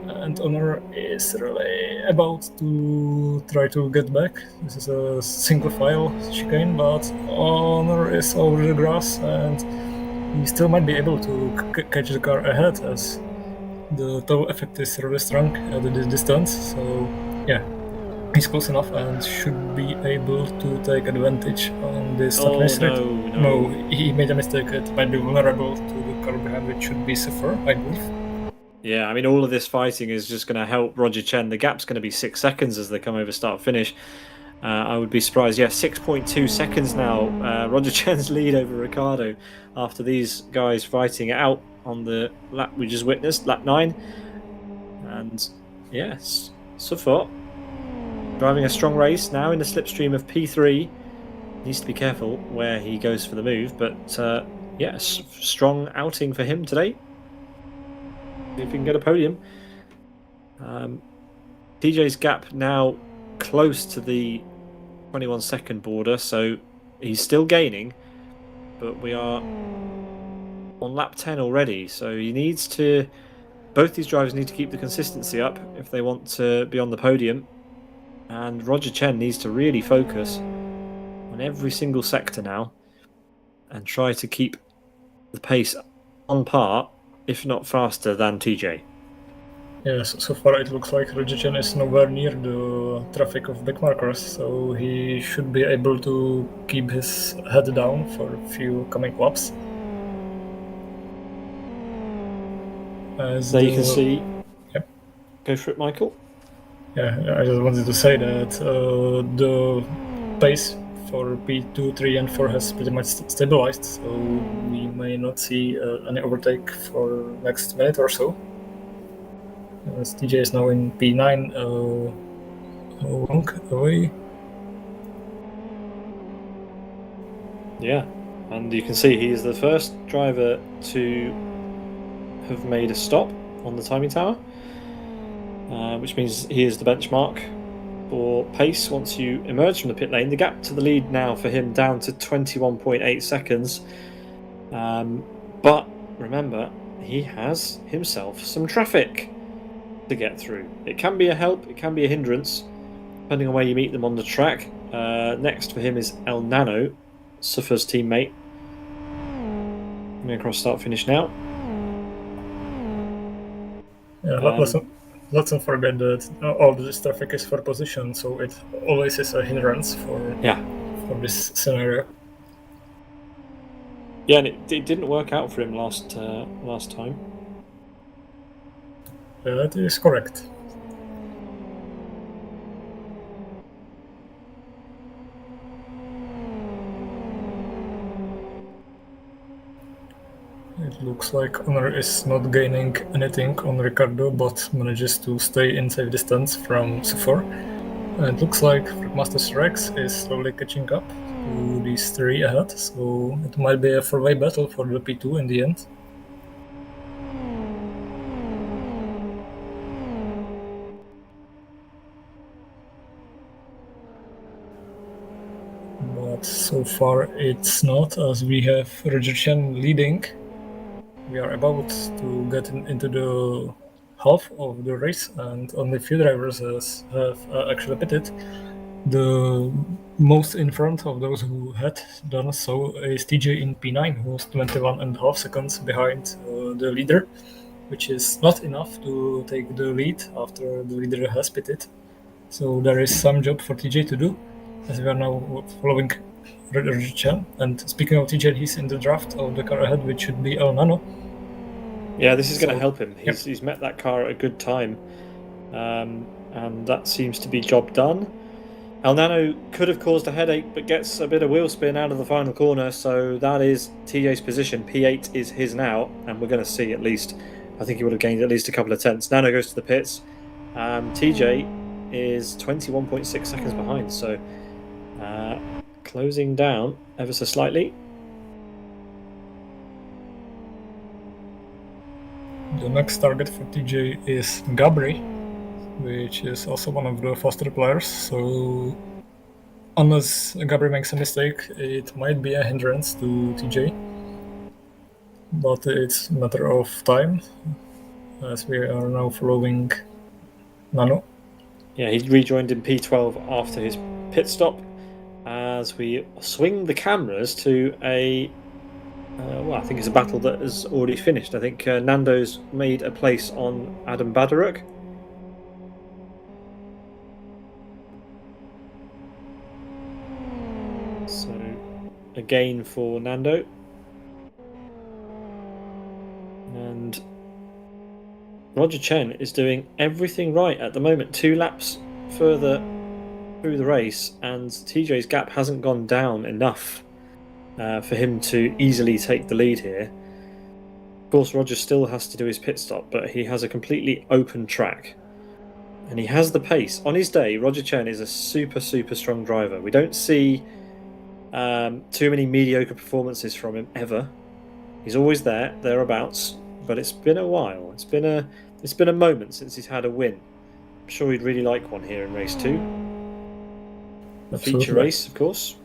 And Honor is really about to try to get back. This is a single file chicane, but Honor is over the grass, and he still might be able to catch the car ahead, as the tow effect is really strong at this distance. So yeah, he's close enough and should be able to take advantage on this start finish straight. No, he made a mistake. It might be vulnerable to the car behind, which should be Suffer, I believe. Yeah, I mean, all of this fighting is just going to help Roger Chen. The gap's going to be 6 seconds as they come over start finish. I would be surprised. Yeah, 6.2 seconds now. Roger Chen's lead over Ricardo after these guys fighting it out on the lap we just witnessed, lap 9. And yes, Suffer driving a strong race now in the slipstream of P3. Needs to be careful where he goes for the move, but yes, strong outing for him today. See if he can get a podium. TJ's gap now close to the 21-second border, so he's still gaining, but we are on lap 10 already, so he needs to, both these drivers need to keep the consistency up if they want to be on the podium, and Roger Chen needs to really focus on every single sector now and try to keep the pace on par, if not faster than TJ. Yes, so far it looks like Roger Chen is nowhere near the traffic of backmarkers, so he should be able to keep his head down for a few coming laps. As you can see, yep. Go for it, Michael. Yeah, I just wanted to say that the pace for P2, 3 and 4 has pretty much stabilized, so we may not see any overtake for next minute or so. As TJ is now in P9, how long away? Yeah, and you can see he is the first driver to have made a stop on the timing tower, which means he is the benchmark for pace once you emerge from the pit lane. The gap to the lead now for him down to 21.8 seconds. But remember, he has himself some traffic to get through. It can be a help, it can be a hindrance, depending on where you meet them on the track. Next for him is El Nano, Suffer's teammate. Coming across start finish now. Yeah, let's not forget that all this traffic is for position, so it always is a hindrance for this scenario. Yeah, and it didn't work out for him last time. That is correct. It looks like Honor is not gaining anything on Ricardo, but manages to stay in safe distance from C4. And it looks like Fragmaster's Rex is slowly catching up to these three ahead, so it might be a four-way battle for the P2 in the end. But so far it's not, as we have Roger Chen leading. We are about to get into the half of the race, and only few drivers have actually pitted. The most in front of those who had done so is TJ in P9, who's 21.5 seconds behind the leader, which is not enough to take the lead after the leader has pitted. So there is some job for TJ to do, as we are now following Chen. And speaking of TJ, he's in the draft of the car ahead, which should be El Nano. Yeah, this is going to help him. He's met that car at a good time, and that seems to be job done. El Nano could have caused a headache, but gets a bit of wheel spin out of the final corner, so that is TJ's position. P8 is his now, and we're going to see at least, I think he would have gained at least a couple of tenths. Nano goes to the pits. TJ is 21.6 seconds behind, so closing down ever so slightly. The next target for TJ is Gabri, which is also one of the faster players, so unless Gabri makes a mistake, it might be a hindrance to TJ. But it's a matter of time, as we are now following Nano. Yeah, he rejoined in P12 after his pit stop, as we swing the cameras to a well, I think it's a battle that has already finished. I think Nando's made a place on Adam Badaruk. So, a gain for Nando. And Roger Chen is doing everything right at the moment. 2 laps further through the race, and TJ's gap hasn't gone down enough for him to easily take the lead here. Of course, Roger still has to do his pit stop, but he has a completely open track. And he has the pace. On his day, Roger Chen is a super, super strong driver. We don't see too many mediocre performances from him, ever. He's always thereabouts, but it's been a while. It's been a moment since he's had a win. I'm sure he'd really like one here in race 2. A feature race, of course.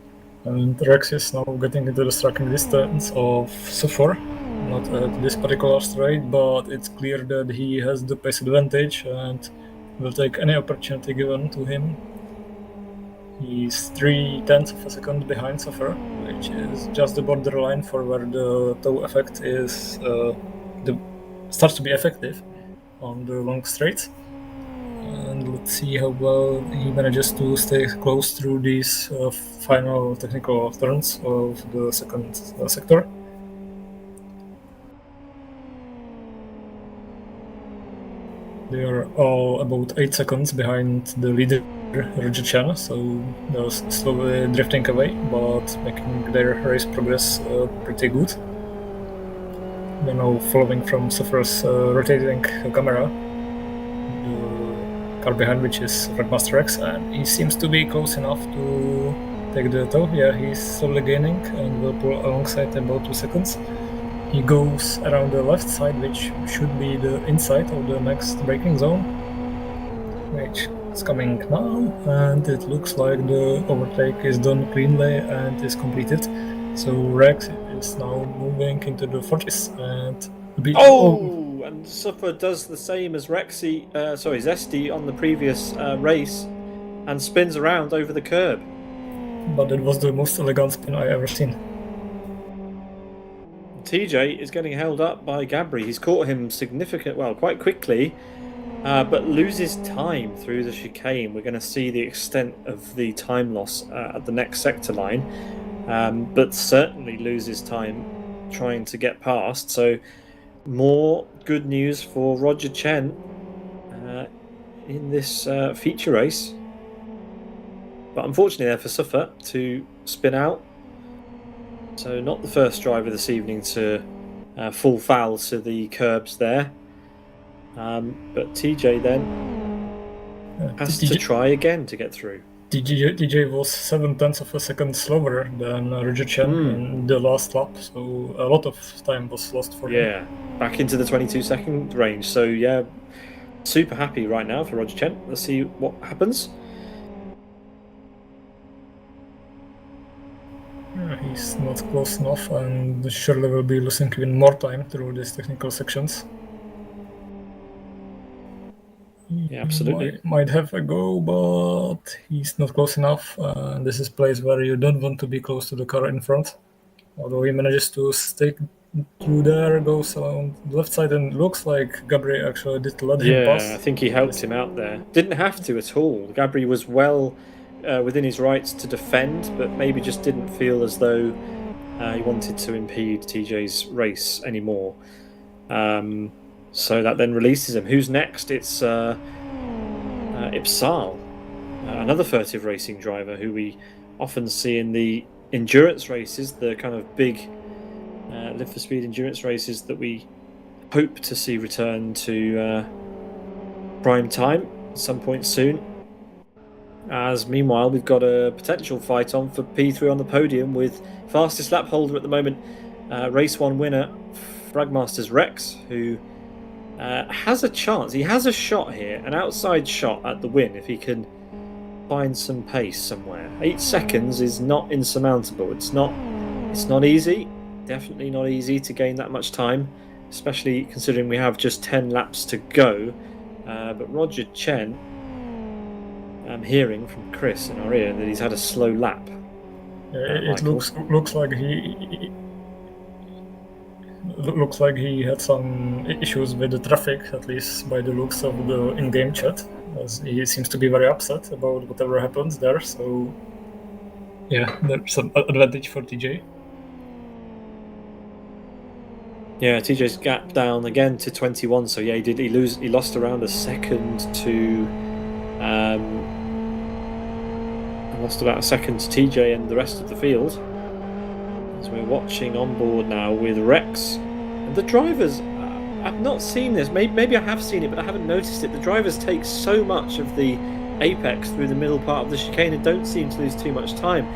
And Rex is now getting into the striking distance of Sufor, not at this particular straight, but it's clear that he has the pace advantage and will take any opportunity given to him. He's 0.3 of a second behind Sufor, which is just the borderline for where the tow effect is starts to be effective on the long straights. And let's see how well he manages to stay close through these final technical turns of the second sector. They are all about 8 seconds behind the leader, Roger Chen, so they're slowly drifting away, but making their race progress pretty good. They're now following from Suffers rotating camera. car behind, which is Fragmaster X, and he seems to be close enough to take the toe. Yeah, he's slowly gaining and will pull alongside about 2 seconds. He goes around the left side, which should be the inside of the next braking zone, which is coming now, and it looks like the overtake is done cleanly and is completed. So Rex is now moving into the 40s and And Suffer does the same as Zesty on the previous race and spins around over the curb. But it was the most elegant spin I ever seen. TJ is getting held up by Gabri. He's caught him quite quickly, but loses time through the chicane. We're going to see the extent of the time loss at the next sector line, but certainly loses time trying to get past. So more good news for Roger Chen in this feature race. But unfortunately there for Suffer to spin out. So not the first driver this evening to fall foul to the curbs there. But TJ then has to try again to get through. TJ was 7/10 of a second slower than Roger Chen in the last lap, so a lot of time was lost for him. Yeah, back into the 22-second range. So yeah, super happy right now for Roger Chen. Let's see what happens. He's not close enough and surely will be losing even more time through these technical sections. Yeah, absolutely. Might have a go, but he's not close enough. This is a place where you don't want to be close to the car in front. Although he manages to stick through there, goes on the left side, and looks like Gabri actually did let him pass. Yeah, I think he helped him out there. Didn't have to at all. Gabri was well within his rights to defend, but maybe just didn't feel as though he wanted to impede TJ's race anymore. So that then releases him. Who's next? It's Ipsal, another furtive racing driver who we often see in the endurance races, the kind of big live for speed endurance races that we hope to see return to prime time at some point soon. As meanwhile, we've got a potential fight on for P3 on the podium with fastest lap holder at the moment, race 1 winner, Fragmaster's Rex, who has a chance. He has a shot here, an outside shot at the win if he can find some pace somewhere. 8 seconds is not insurmountable. It's not easy. Definitely not easy to gain that much time, especially considering we have just 10 laps to go. But Roger Chen, I'm hearing from Chris in our ear that he's had a slow lap. It looks like he had some issues with the traffic, at least by the looks of the in-game chat, as he seems to be very upset about whatever happens there. So yeah, there's some advantage for TJ. Yeah, TJ's gap down again to 21. So yeah, he lost around a second to lost about a second to TJ and the rest of the field. As we're watching on board now with Rex. And the drivers, I've not seen this. Maybe I have seen it, but I haven't noticed it. The drivers take so much of the apex through the middle part of the chicane and don't seem to lose too much time.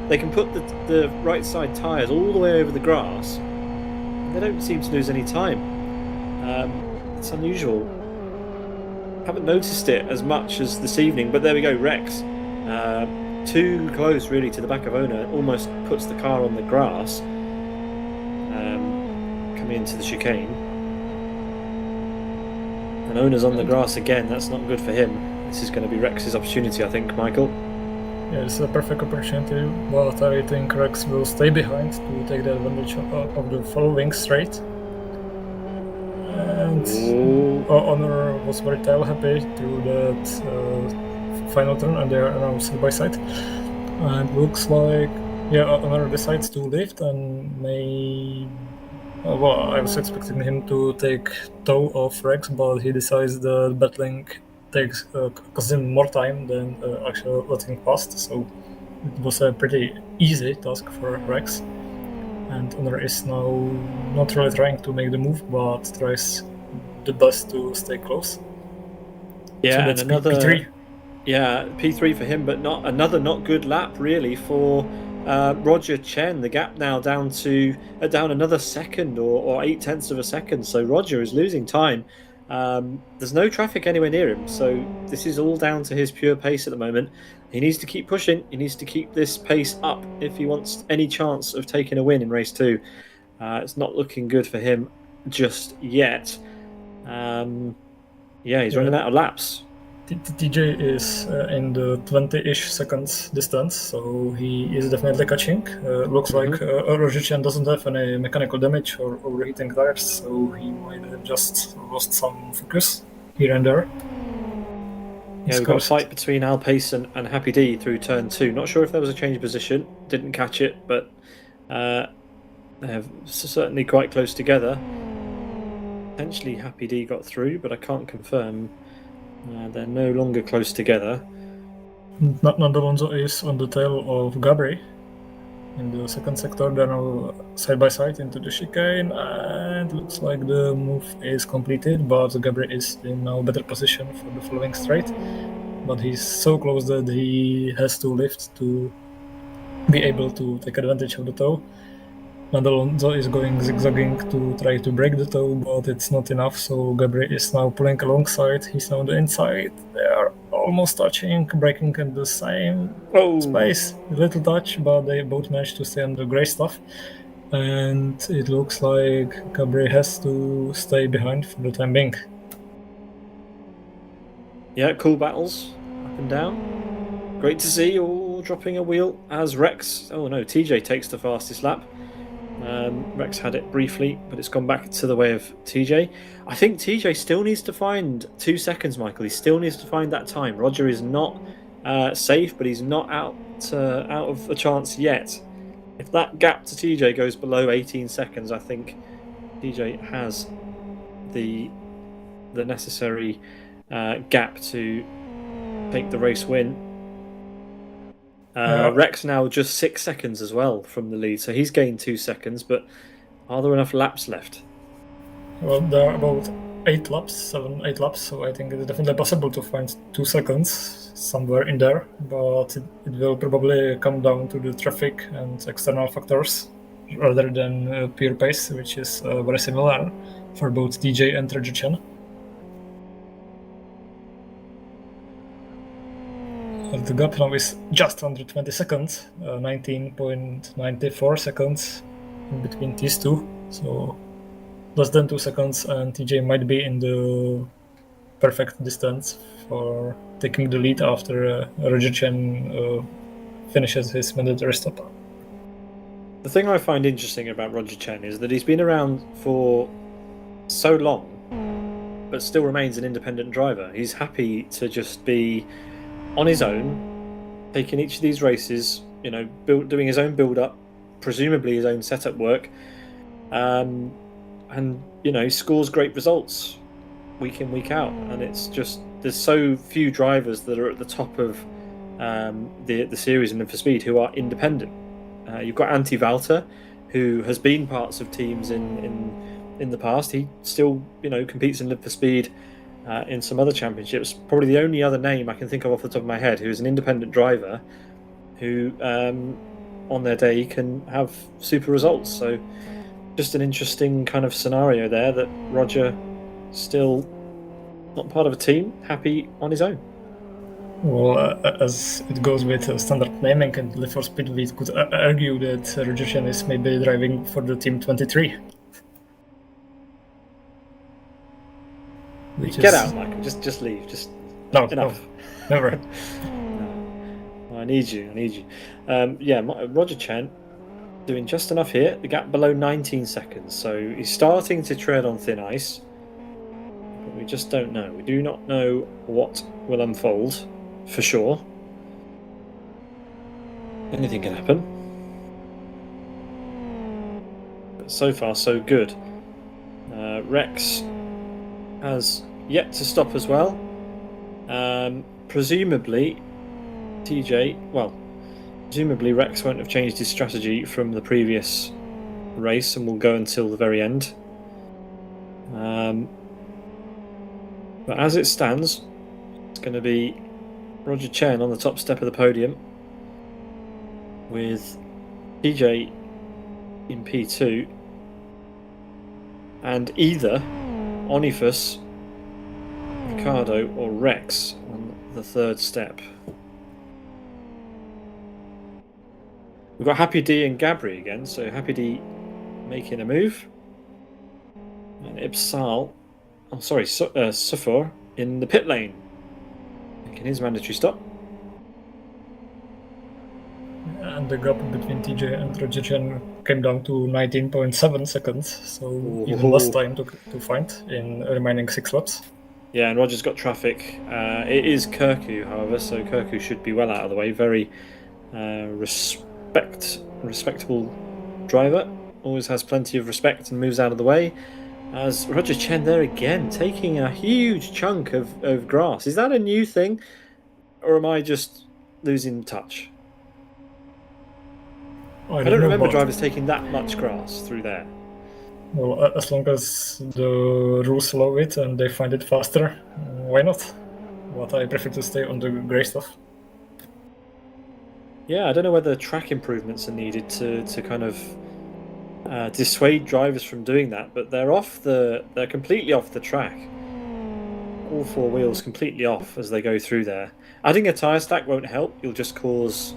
They can put the right side tyres all the way over the grass. And they don't seem to lose any time. It's unusual. Haven't noticed it as much as this evening, but there we go, Rex. Too close really to the back of Ona, almost puts the car on the grass coming into the chicane, and Ona's on the grass again. That's not good for him. This is going to be Rex's opportunity, I think, Michael. Yeah, it's a perfect opportunity, but I think Rex will stay behind to take the advantage of the following straight. And Honor was very tail happy through that final turn, and they are now side by side. And looks like Honor decides to lift and may. Well, I was expecting him to take toe off Rex, but he decides that battling costs him more time than actually letting past. So it was a pretty easy task for Rex. And Honor is now not really trying to make the move, but tries the best to stay close. Yeah, So and that's another P3. Yeah, P3 for him, but not good lap really for Roger Chen. The gap now down another second or 8 tenths of a second. So Roger is losing time. There's no traffic anywhere near him, so this is all down to his pure pace at the moment. He needs to keep pushing. He needs to keep this pace up if he wants any chance of taking a win in race 2. It's not looking good for him just yet. Yeah, he's running out of laps. TJ is in the 20-ish seconds distance, so he is definitely catching. Looks like Rožičan doesn't have any mechanical damage or overheating tires, so he might have just lost some focus here and there. Yeah, we've got a fight between Alpace and Happy D through turn 2. Not sure if there was a change of position. Didn't catch it, but they're certainly quite close together. Potentially Happy D got through, but I can't confirm. They're no longer close together. Nando Alonso is on the tail of Gabri in the second sector. They're now side by side into the chicane, and looks like the move is completed, but Gabri is in now better position for the following straight. But he's so close that he has to lift to be able to take advantage of the toe. Nando Alonso is going zigzagging to try to break the toe, but it's not enough, so Gabri is now pulling alongside. He's now on the inside. They are almost touching, breaking in the same space. A little touch, but they both managed to stay on the grey stuff. And it looks like Gabri has to stay behind for the time being. Yeah, cool battles up and down. Great to see, all dropping a wheel as Rex. Oh no, TJ takes the fastest lap. Rex had it briefly, but it's gone back to the way of TJ. I think TJ still needs to find 2 seconds, Michael. He still needs to find that time. Roger is not safe, but he's not out of a chance yet. If that gap to TJ goes below 18 seconds, I think TJ has the necessary gap to take the race win. Rex now just 6 seconds as well from the lead, so he's gained 2 seconds, but are there enough laps left? Well, there are about 8 laps, 7, 8 laps, so I think it's definitely possible to find 2 seconds somewhere in there, but it will probably come down to the traffic and external factors rather than pure pace, which is very similar for both TJ and Rožičan. The gap now is just under 20 seconds, 19.94 seconds in between these two, so less than 2 seconds, and TJ might be in the perfect distance for taking the lead after Rožičan finishes his mandatory stop. The thing I find interesting about Roger Chen is that he's been around for so long, but still remains an independent driver. He's happy to just be on his own, taking each of these races, doing his own build-up, presumably his own setup work, and scores great results week in, week out. And it's just, there's so few drivers that are at the top of the series in Need for Speed who are independent. You've got Antti Valter, who has been parts of teams in the past. He still, competes in Need for Speed in some other championships. Probably the only other name I can think of off the top of my head who is an independent driver who, on their day, can have super results. So just an interesting kind of scenario there that Roger still not part of a team, happy on his own. Well, as it goes with standard naming and Need for Speed, we could argue that Rožičan is maybe driving for the team 23. Get out, Michael. Just leave. No, enough. No, never. No. I need you. Roger Chen doing just enough here. The gap below 19 seconds, so he's starting to tread on thin ice. But we just don't know. We do not know what will unfold for sure. Anything can happen. But so far, so good. Rex has yet to stop as well. Presumably Rex won't have changed his strategy from the previous race and will go until the very end. But as it stands, It's going to be Roger Chen on the top step of the podium with TJ in P2 and either Onifus, Ricardo or Rex on the third step. We've got Happy D and Gabri again, so Happy D making a move. And Ipsal, Sufor in the pit lane, making his mandatory stop. And the gap between TJ and Roger came down to 19.7 seconds, so even less time to find in remaining 6 laps. Yeah, and Roger's got traffic. It is Kirku, however, so Kirku should be well out of the way. Very respectable driver. Always has plenty of respect and moves out of the way. As Roger Chen there again, taking a huge chunk of grass. Is that a new thing? Or am I just losing touch? I don't remember drivers taking that much grass through there. Well, as long as the rules allow it and they find it faster, why not? But I prefer to stay on the grey stuff. Yeah, I don't know whether track improvements are needed to kind of dissuade drivers from doing that, but they're completely off the track. All 4 wheels completely off as they go through there. Adding a tyre stack won't help, you'll just cause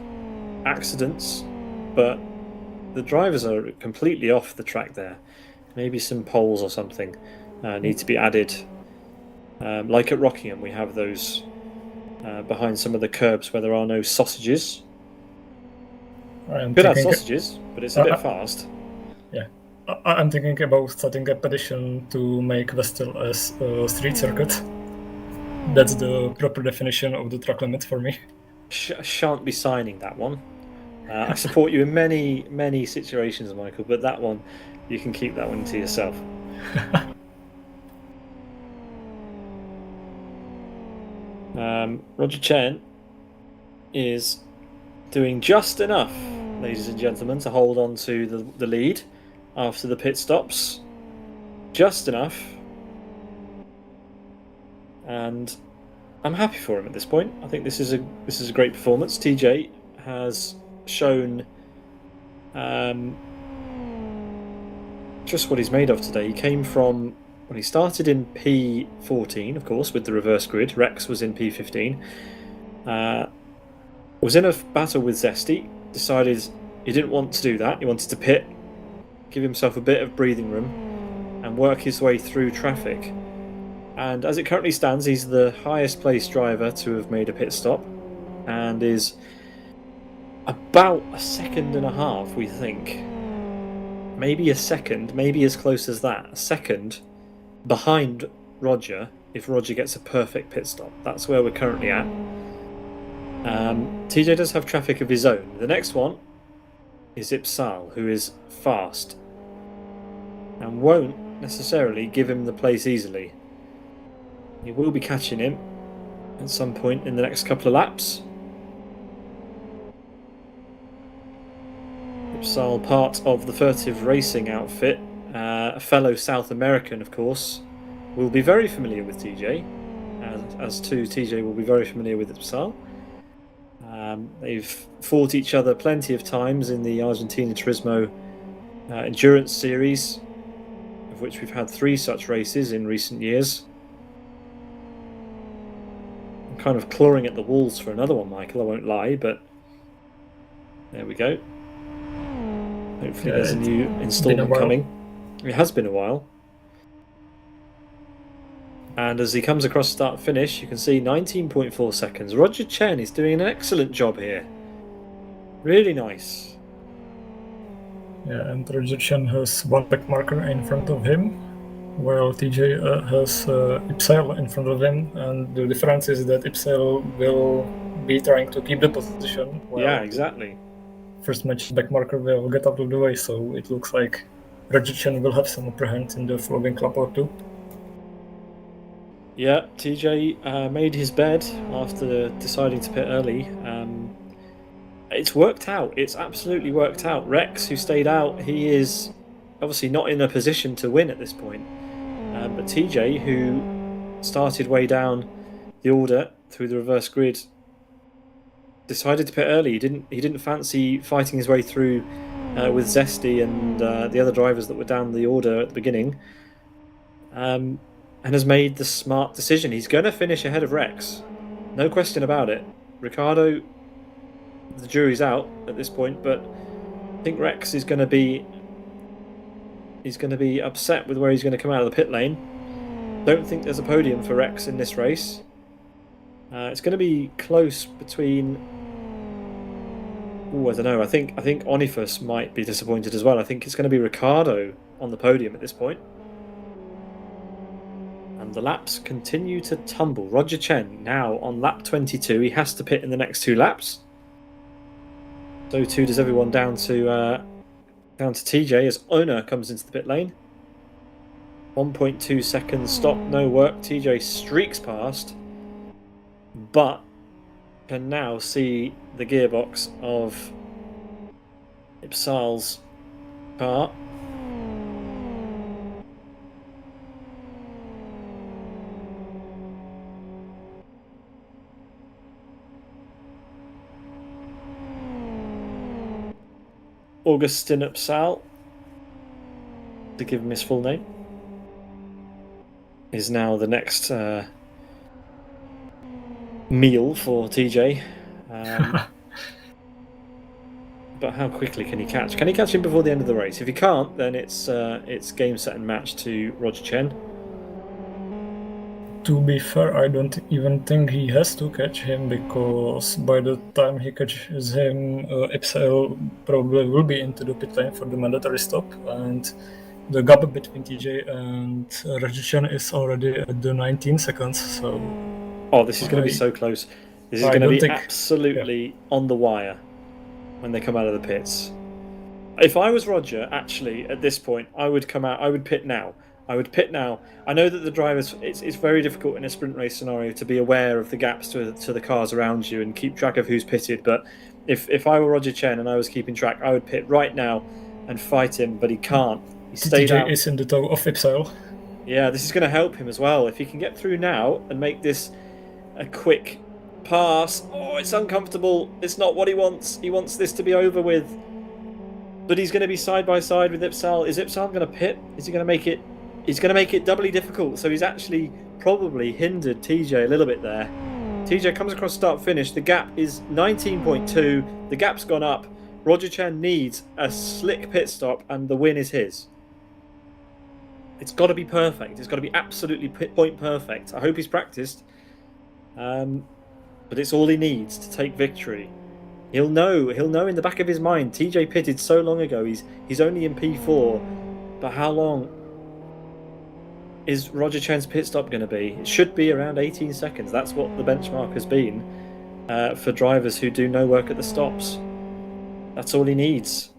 accidents, but the drivers are completely off the track there. Maybe some poles or something need to be added. Like at Rockingham, we have those behind some of the curbs where there are no sausages. Could have sausages, but it's a bit fast. Yeah, I'm thinking about starting a petition to make Westhill as a street circuit. That's the proper definition of the track limit for me. Shan't be signing that one. I support you in many situations, Michael, but that one, you can keep that one to yourself. Roger Chen is doing just enough, ladies and gentlemen, to hold on to the lead after the pit stops. Just enough. And I'm happy for him at this point. I think this is a great performance. TJ has shown just what he's made of today. He came from, when he started in P14, of course, with the reverse grid. Rex was in P15. Was in a battle with Zesty. Decided he didn't want to do that. He wanted to pit, give himself a bit of breathing room, and work his way through traffic. And as it currently stands, he's the highest placed driver to have made a pit stop, and is about a second and a half, we think. Maybe a second, maybe as close as that. A second behind Roger if Roger gets a perfect pit stop. That's where we're currently at. TJ does have traffic of his own. The next one is Ipsal, who is fast and won't necessarily give him the place easily. He will be catching him at some point in the next couple of laps. Ipsal, part of the Furtive Racing outfit, a fellow South American, of course, will be very familiar with TJ, as too TJ will be very familiar with Ipsal. They've fought each other plenty of times in the Argentina Turismo Endurance Series, of which we've had 3 such races in recent years. I'm kind of clawing at the walls for another one, Michael, I won't lie, but there we go. Hopefully there's a new installment coming. It has been a while. And as he comes across start finish, you can see 19.4 seconds. Roger Chen is doing an excellent job here. Really nice. Yeah, and Roger Chen has 1 back marker in front of him, while TJ has Ipsal in front of him. And the difference is that Ipsal will be trying to keep the position. Yeah, exactly. First match back marker will get out of the way, so it looks like Roger Chen will have some upper hand in the following lap or 2. Yeah, TJ made his bed after deciding to pit early. It's worked out. It's absolutely worked out. Rex, who stayed out, he is obviously not in a position to win at this point. But TJ, who started way down the order, through the reverse grid, decided to pit early. He didn't fancy fighting his way through with Zesty and the other drivers that were down the order at the beginning, and has made the smart decision. He's going to finish ahead of Rex, no question about it. Ricciardo, the jury's out at this point, but I think Rex is going to be upset with where he's going to come out of the pit lane. Don't think there's a podium for Rex in this race. It's going to be close between. Oh, I don't know. I think Onifus might be disappointed as well. I think it's going to be Ricciardo on the podium at this point. And the laps continue to tumble. Roger Chen now on lap 22. He has to pit in the next 2 laps. So too does everyone down to TJ as Ona comes into the pit lane. 1.2 seconds stop, no work. TJ streaks past, but can now see the gearbox of Ipsal's car. Augustin Ipsal, to give him his full name, is now the next meal for TJ. But how quickly can he catch? Can he catch him before the end of the race? If he can't, then it's game, set and match to Roger Chen. To be fair, I don't even think he has to catch him, because by the time he catches him, Ipsal probably will be into the pit lane for the mandatory stop, and the gap between TJ and Roger Chen is already at the 19 seconds. So, this is going to be so close. This is going to be absolutely on the wire when they come out of the pits. If I was Roger, actually, at this point, I would come out. I would pit now. I know that the drivers, it's very difficult in a sprint race scenario to be aware of the gaps to the cars around you and keep track of who's pitted. But if I were Roger Chen and I was keeping track, I would pit right now and fight him. But he can't. He stayed out. TJ is in the toe of Ipsal. Yeah, this is going to help him as well. If he can get through now and make this a quick pass. Oh, it's uncomfortable. It's not what he wants. He wants this to be over with. But he's going to be side by side with Ipsal. Is Ipsal going to pit? Is he going to make it? He's going to make it doubly difficult. So he's actually probably hindered TJ a little bit there. TJ comes across start finish. The gap is 19.2. The gap's gone up. Roger Chen needs a slick pit stop and the win is his. It's got to be perfect. It's got to be absolutely point perfect. I hope he's practiced. But it's all he needs to take victory. He'll know in the back of his mind. TJ pitted so long ago. He's only in P4. But how long is Roger Chen's pit stop going to be? It should be around 18 seconds. That's what the benchmark has been for drivers who do no work at the stops. That's all he needs.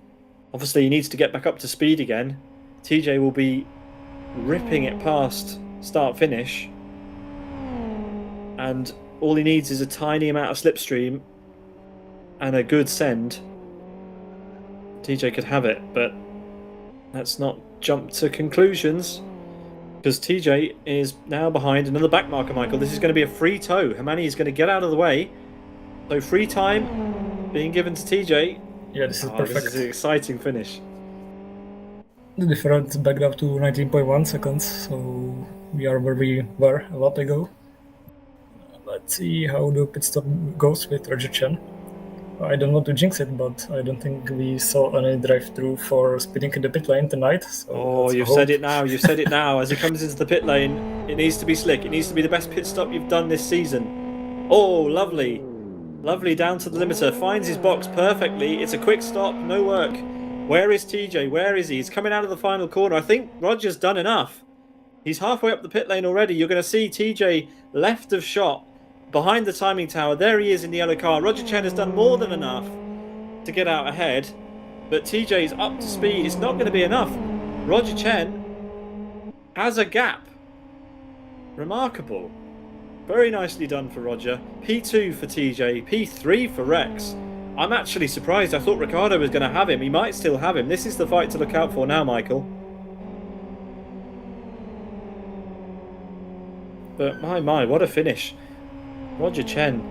Obviously, he needs to get back up to speed again. TJ will be ripping it past start-finish. And all he needs is a tiny amount of slipstream and a good send. TJ could have it, but let's not jump to conclusions, because TJ is now behind another back marker, Michael. This is going to be a free toe. Hermani is going to get out of the way. So free time being given to TJ. Yeah, this is perfect. This is an exciting finish. The difference backed up to 19.1 seconds, so we are where we were a lot ago. Let's see how the pit stop goes with Roger Chen. I don't want to jinx it, but I don't think we saw any drive-through for speeding in the pit lane tonight. So you've said it now. You've said it now. As he comes into the pit lane, it needs to be slick. It needs to be the best pit stop you've done this season. Oh, lovely. Lovely down to the limiter. Finds his box perfectly. It's a quick stop. No work. Where is TJ? Where is he? He's coming out of the final corner. I think Roger's done enough. He's halfway up the pit lane already. You're going to see TJ left of shot behind the timing tower. There he is in the yellow car. Roger Chen has done more than enough to get out ahead. But TJ's up to speed. It's not going to be enough. Roger Chen has a gap. Remarkable. Very nicely done for Roger. P2 for TJ. P3 for Rex. I'm actually surprised. I thought Ricciardo was going to have him. He might still have him. This is the fight to look out for now, Michael. But my, what a finish. Roger Chen,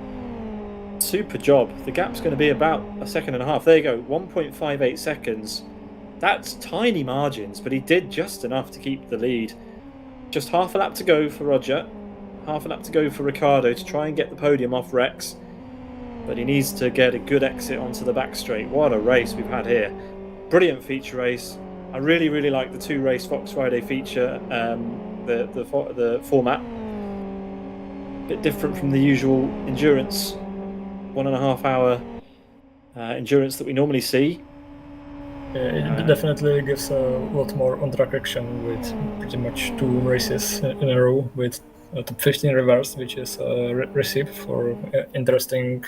super job. The gap's going to be about a second and a half. There you go, 1.58 seconds. That's tiny margins, but he did just enough to keep the lead. Just half a lap to go for Roger, half a lap to go for Ricardo to try and get the podium off Rex. But he needs to get a good exit onto the back straight. What a race we've had here. Brilliant feature race. I really, really like the 2-race Fox Friday feature, the format. A bit different from the usual endurance, 1.5 hour endurance that we normally see. It definitely gives a lot more on-track action with pretty much 2 races in a row with top 15 reverse, which is a recipe for interesting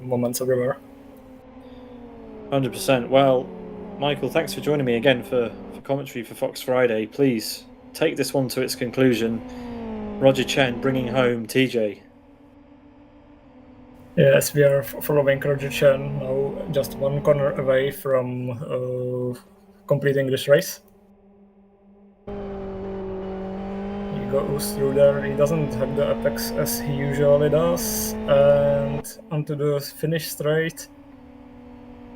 moments everywhere. 100%. Well, Michael, thanks for joining me again for commentary for Fox Friday. Please take this one to its conclusion. Roger Chen bringing home TJ. Yes, we are following Roger Chen now, just 1 corner away from completing this race. He goes through there, he doesn't have the apex as he usually does, and onto the finish straight.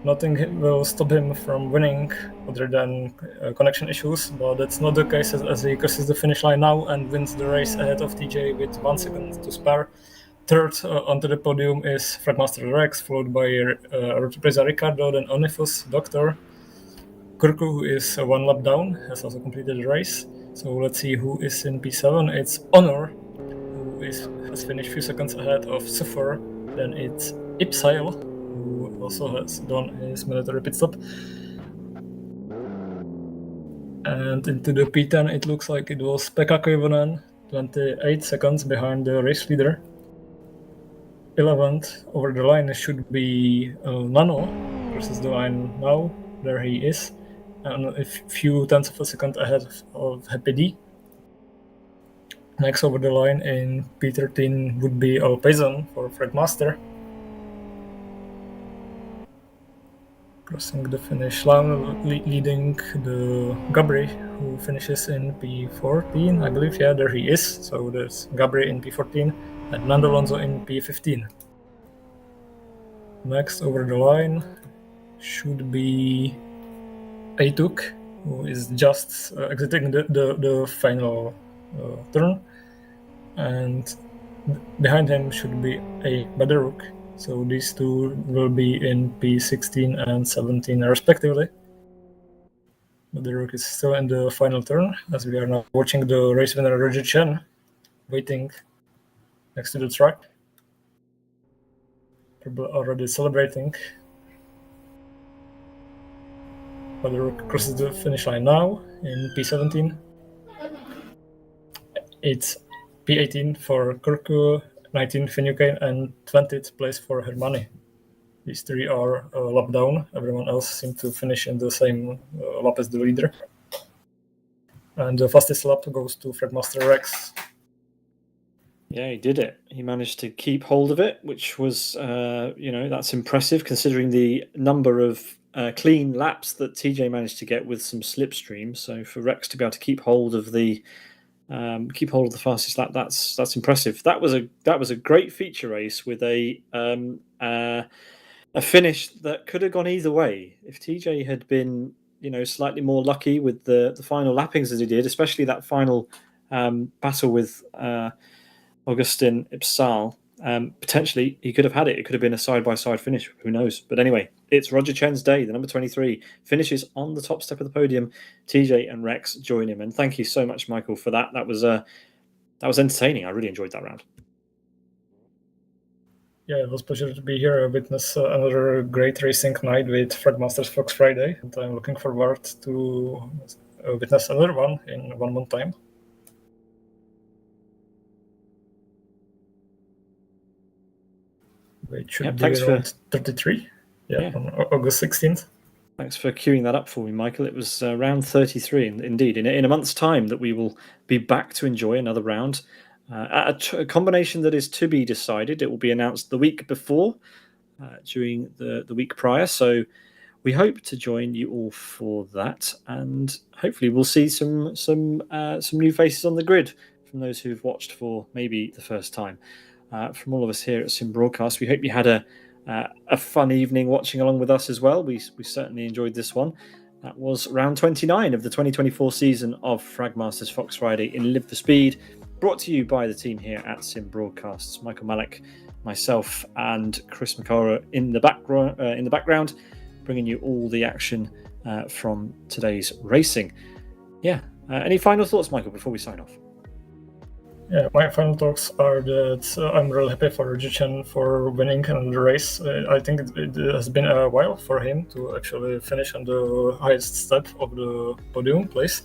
Nothing will stop him from winning other than connection issues, but that's not the case as he crosses the finish line now and wins the race ahead of TJ with 1 second to spare. Third onto the podium is Fragmaster Rex, followed by Represa Ricardo, then Onifus, Doctor. Kurku, who is 1 lap down, has also completed the race. So let's see who is in P7. It's Honor, who has finished a few seconds ahead of Suffer. Then it's Ipsail, who also has done his military pit stop. And into the P10, it looks like it was Pekka Koivunen, 28 seconds behind the race leader. 11th over the line should be Nano versus the line now. There he is, and a few tenths of a second ahead of Happy D. Next over the line in P13 would be Alpezan for Fragmaster. Crossing the finish line, leading the Gabri, who finishes in P14, I believe. Yeah, there he is. So there's Gabri in P14 and Nando Alonso in P15. Next over the line should be Aituk, who is just exiting the final turn, and behind him should be a Badaruk. So these two will be in P16 and 17 respectively. Badaruk is still in the final turn, as we are now watching the race winner Roger Chen waiting next to the track. People already celebrating. Badaruk crosses the finish line now in P17. It's P18 for Kurku, 19 Finucane, and 20th place for Hermani. These 3 are lap down. Everyone else seemed to finish in the same lap as the leader. And the fastest lap goes to Fragmaster Rex. Yeah, he did it. He managed to keep hold of it, which was, that's impressive considering the number of clean laps that TJ managed to get with some slipstream. So for Rex to be able to keep hold of the fastest lap, that's impressive. That was a great feature race with a finish that could have gone either way. If TJ had been slightly more lucky with the final lappings as he did, especially that final battle with Augustin Ipsal, potentially he could have had it. It could have been a side-by-side finish. Who knows? But anyway, it's Roger Chen's day. The number 23 finishes on the top step of the podium. TJ and Rex join him. And thank you so much, Michael, for that. That was entertaining. I really enjoyed that round. Yeah, it was a pleasure to be here, witness another great racing night with Fragmaster's Fox Friday. And I'm looking forward to witness another one in 1 month time. It should be around 33. Yeah, on August 16th. Thanks for queuing that up for me, Michael. It was round 33, indeed. In a month's time that we will be back to enjoy another round. At a combination that is to be decided. It will be announced the week before, during the week prior. So we hope to join you all for that, and hopefully we'll see some new faces on the grid from those who've watched for maybe the first time. from all of us here at Sim Broadcast. We hope you had a fun evening watching along with us as well. We certainly enjoyed this one. That was round 29 of the 2024 season of Fragmaster's Fox Friday in Live for Speed, brought to you by the team here at Sim Broadcasts. Michael Málek, myself, and Chris McElroy in the background, bringing you all the action from today's racing. Yeah. Any final thoughts, Michael, before we sign off? Yeah, my final thoughts are that I'm really happy for Chen for winning in the race. I think it has been a while for him to actually finish on the highest step of the podium place,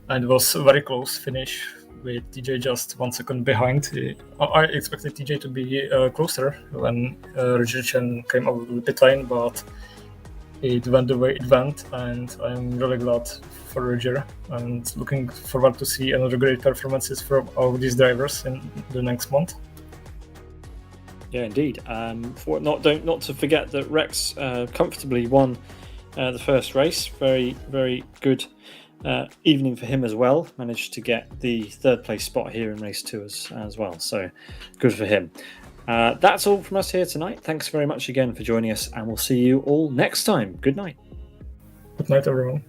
and it was a very close finish with TJ just 1 second behind. I expected TJ to be closer when Chen came out of the pit lane, but it went the way it went, and I'm really glad for Roger and looking forward to see another great performances from all these drivers in the next month. Yeah, indeed. Not to forget that Rex comfortably won the first race. Very, very good evening for him as well. Managed to get the third place spot here in race 2 as well. So good for him. That's all from us here tonight. Thanks very much again for joining us, and we'll see you all next time. Good night. Good night, everyone.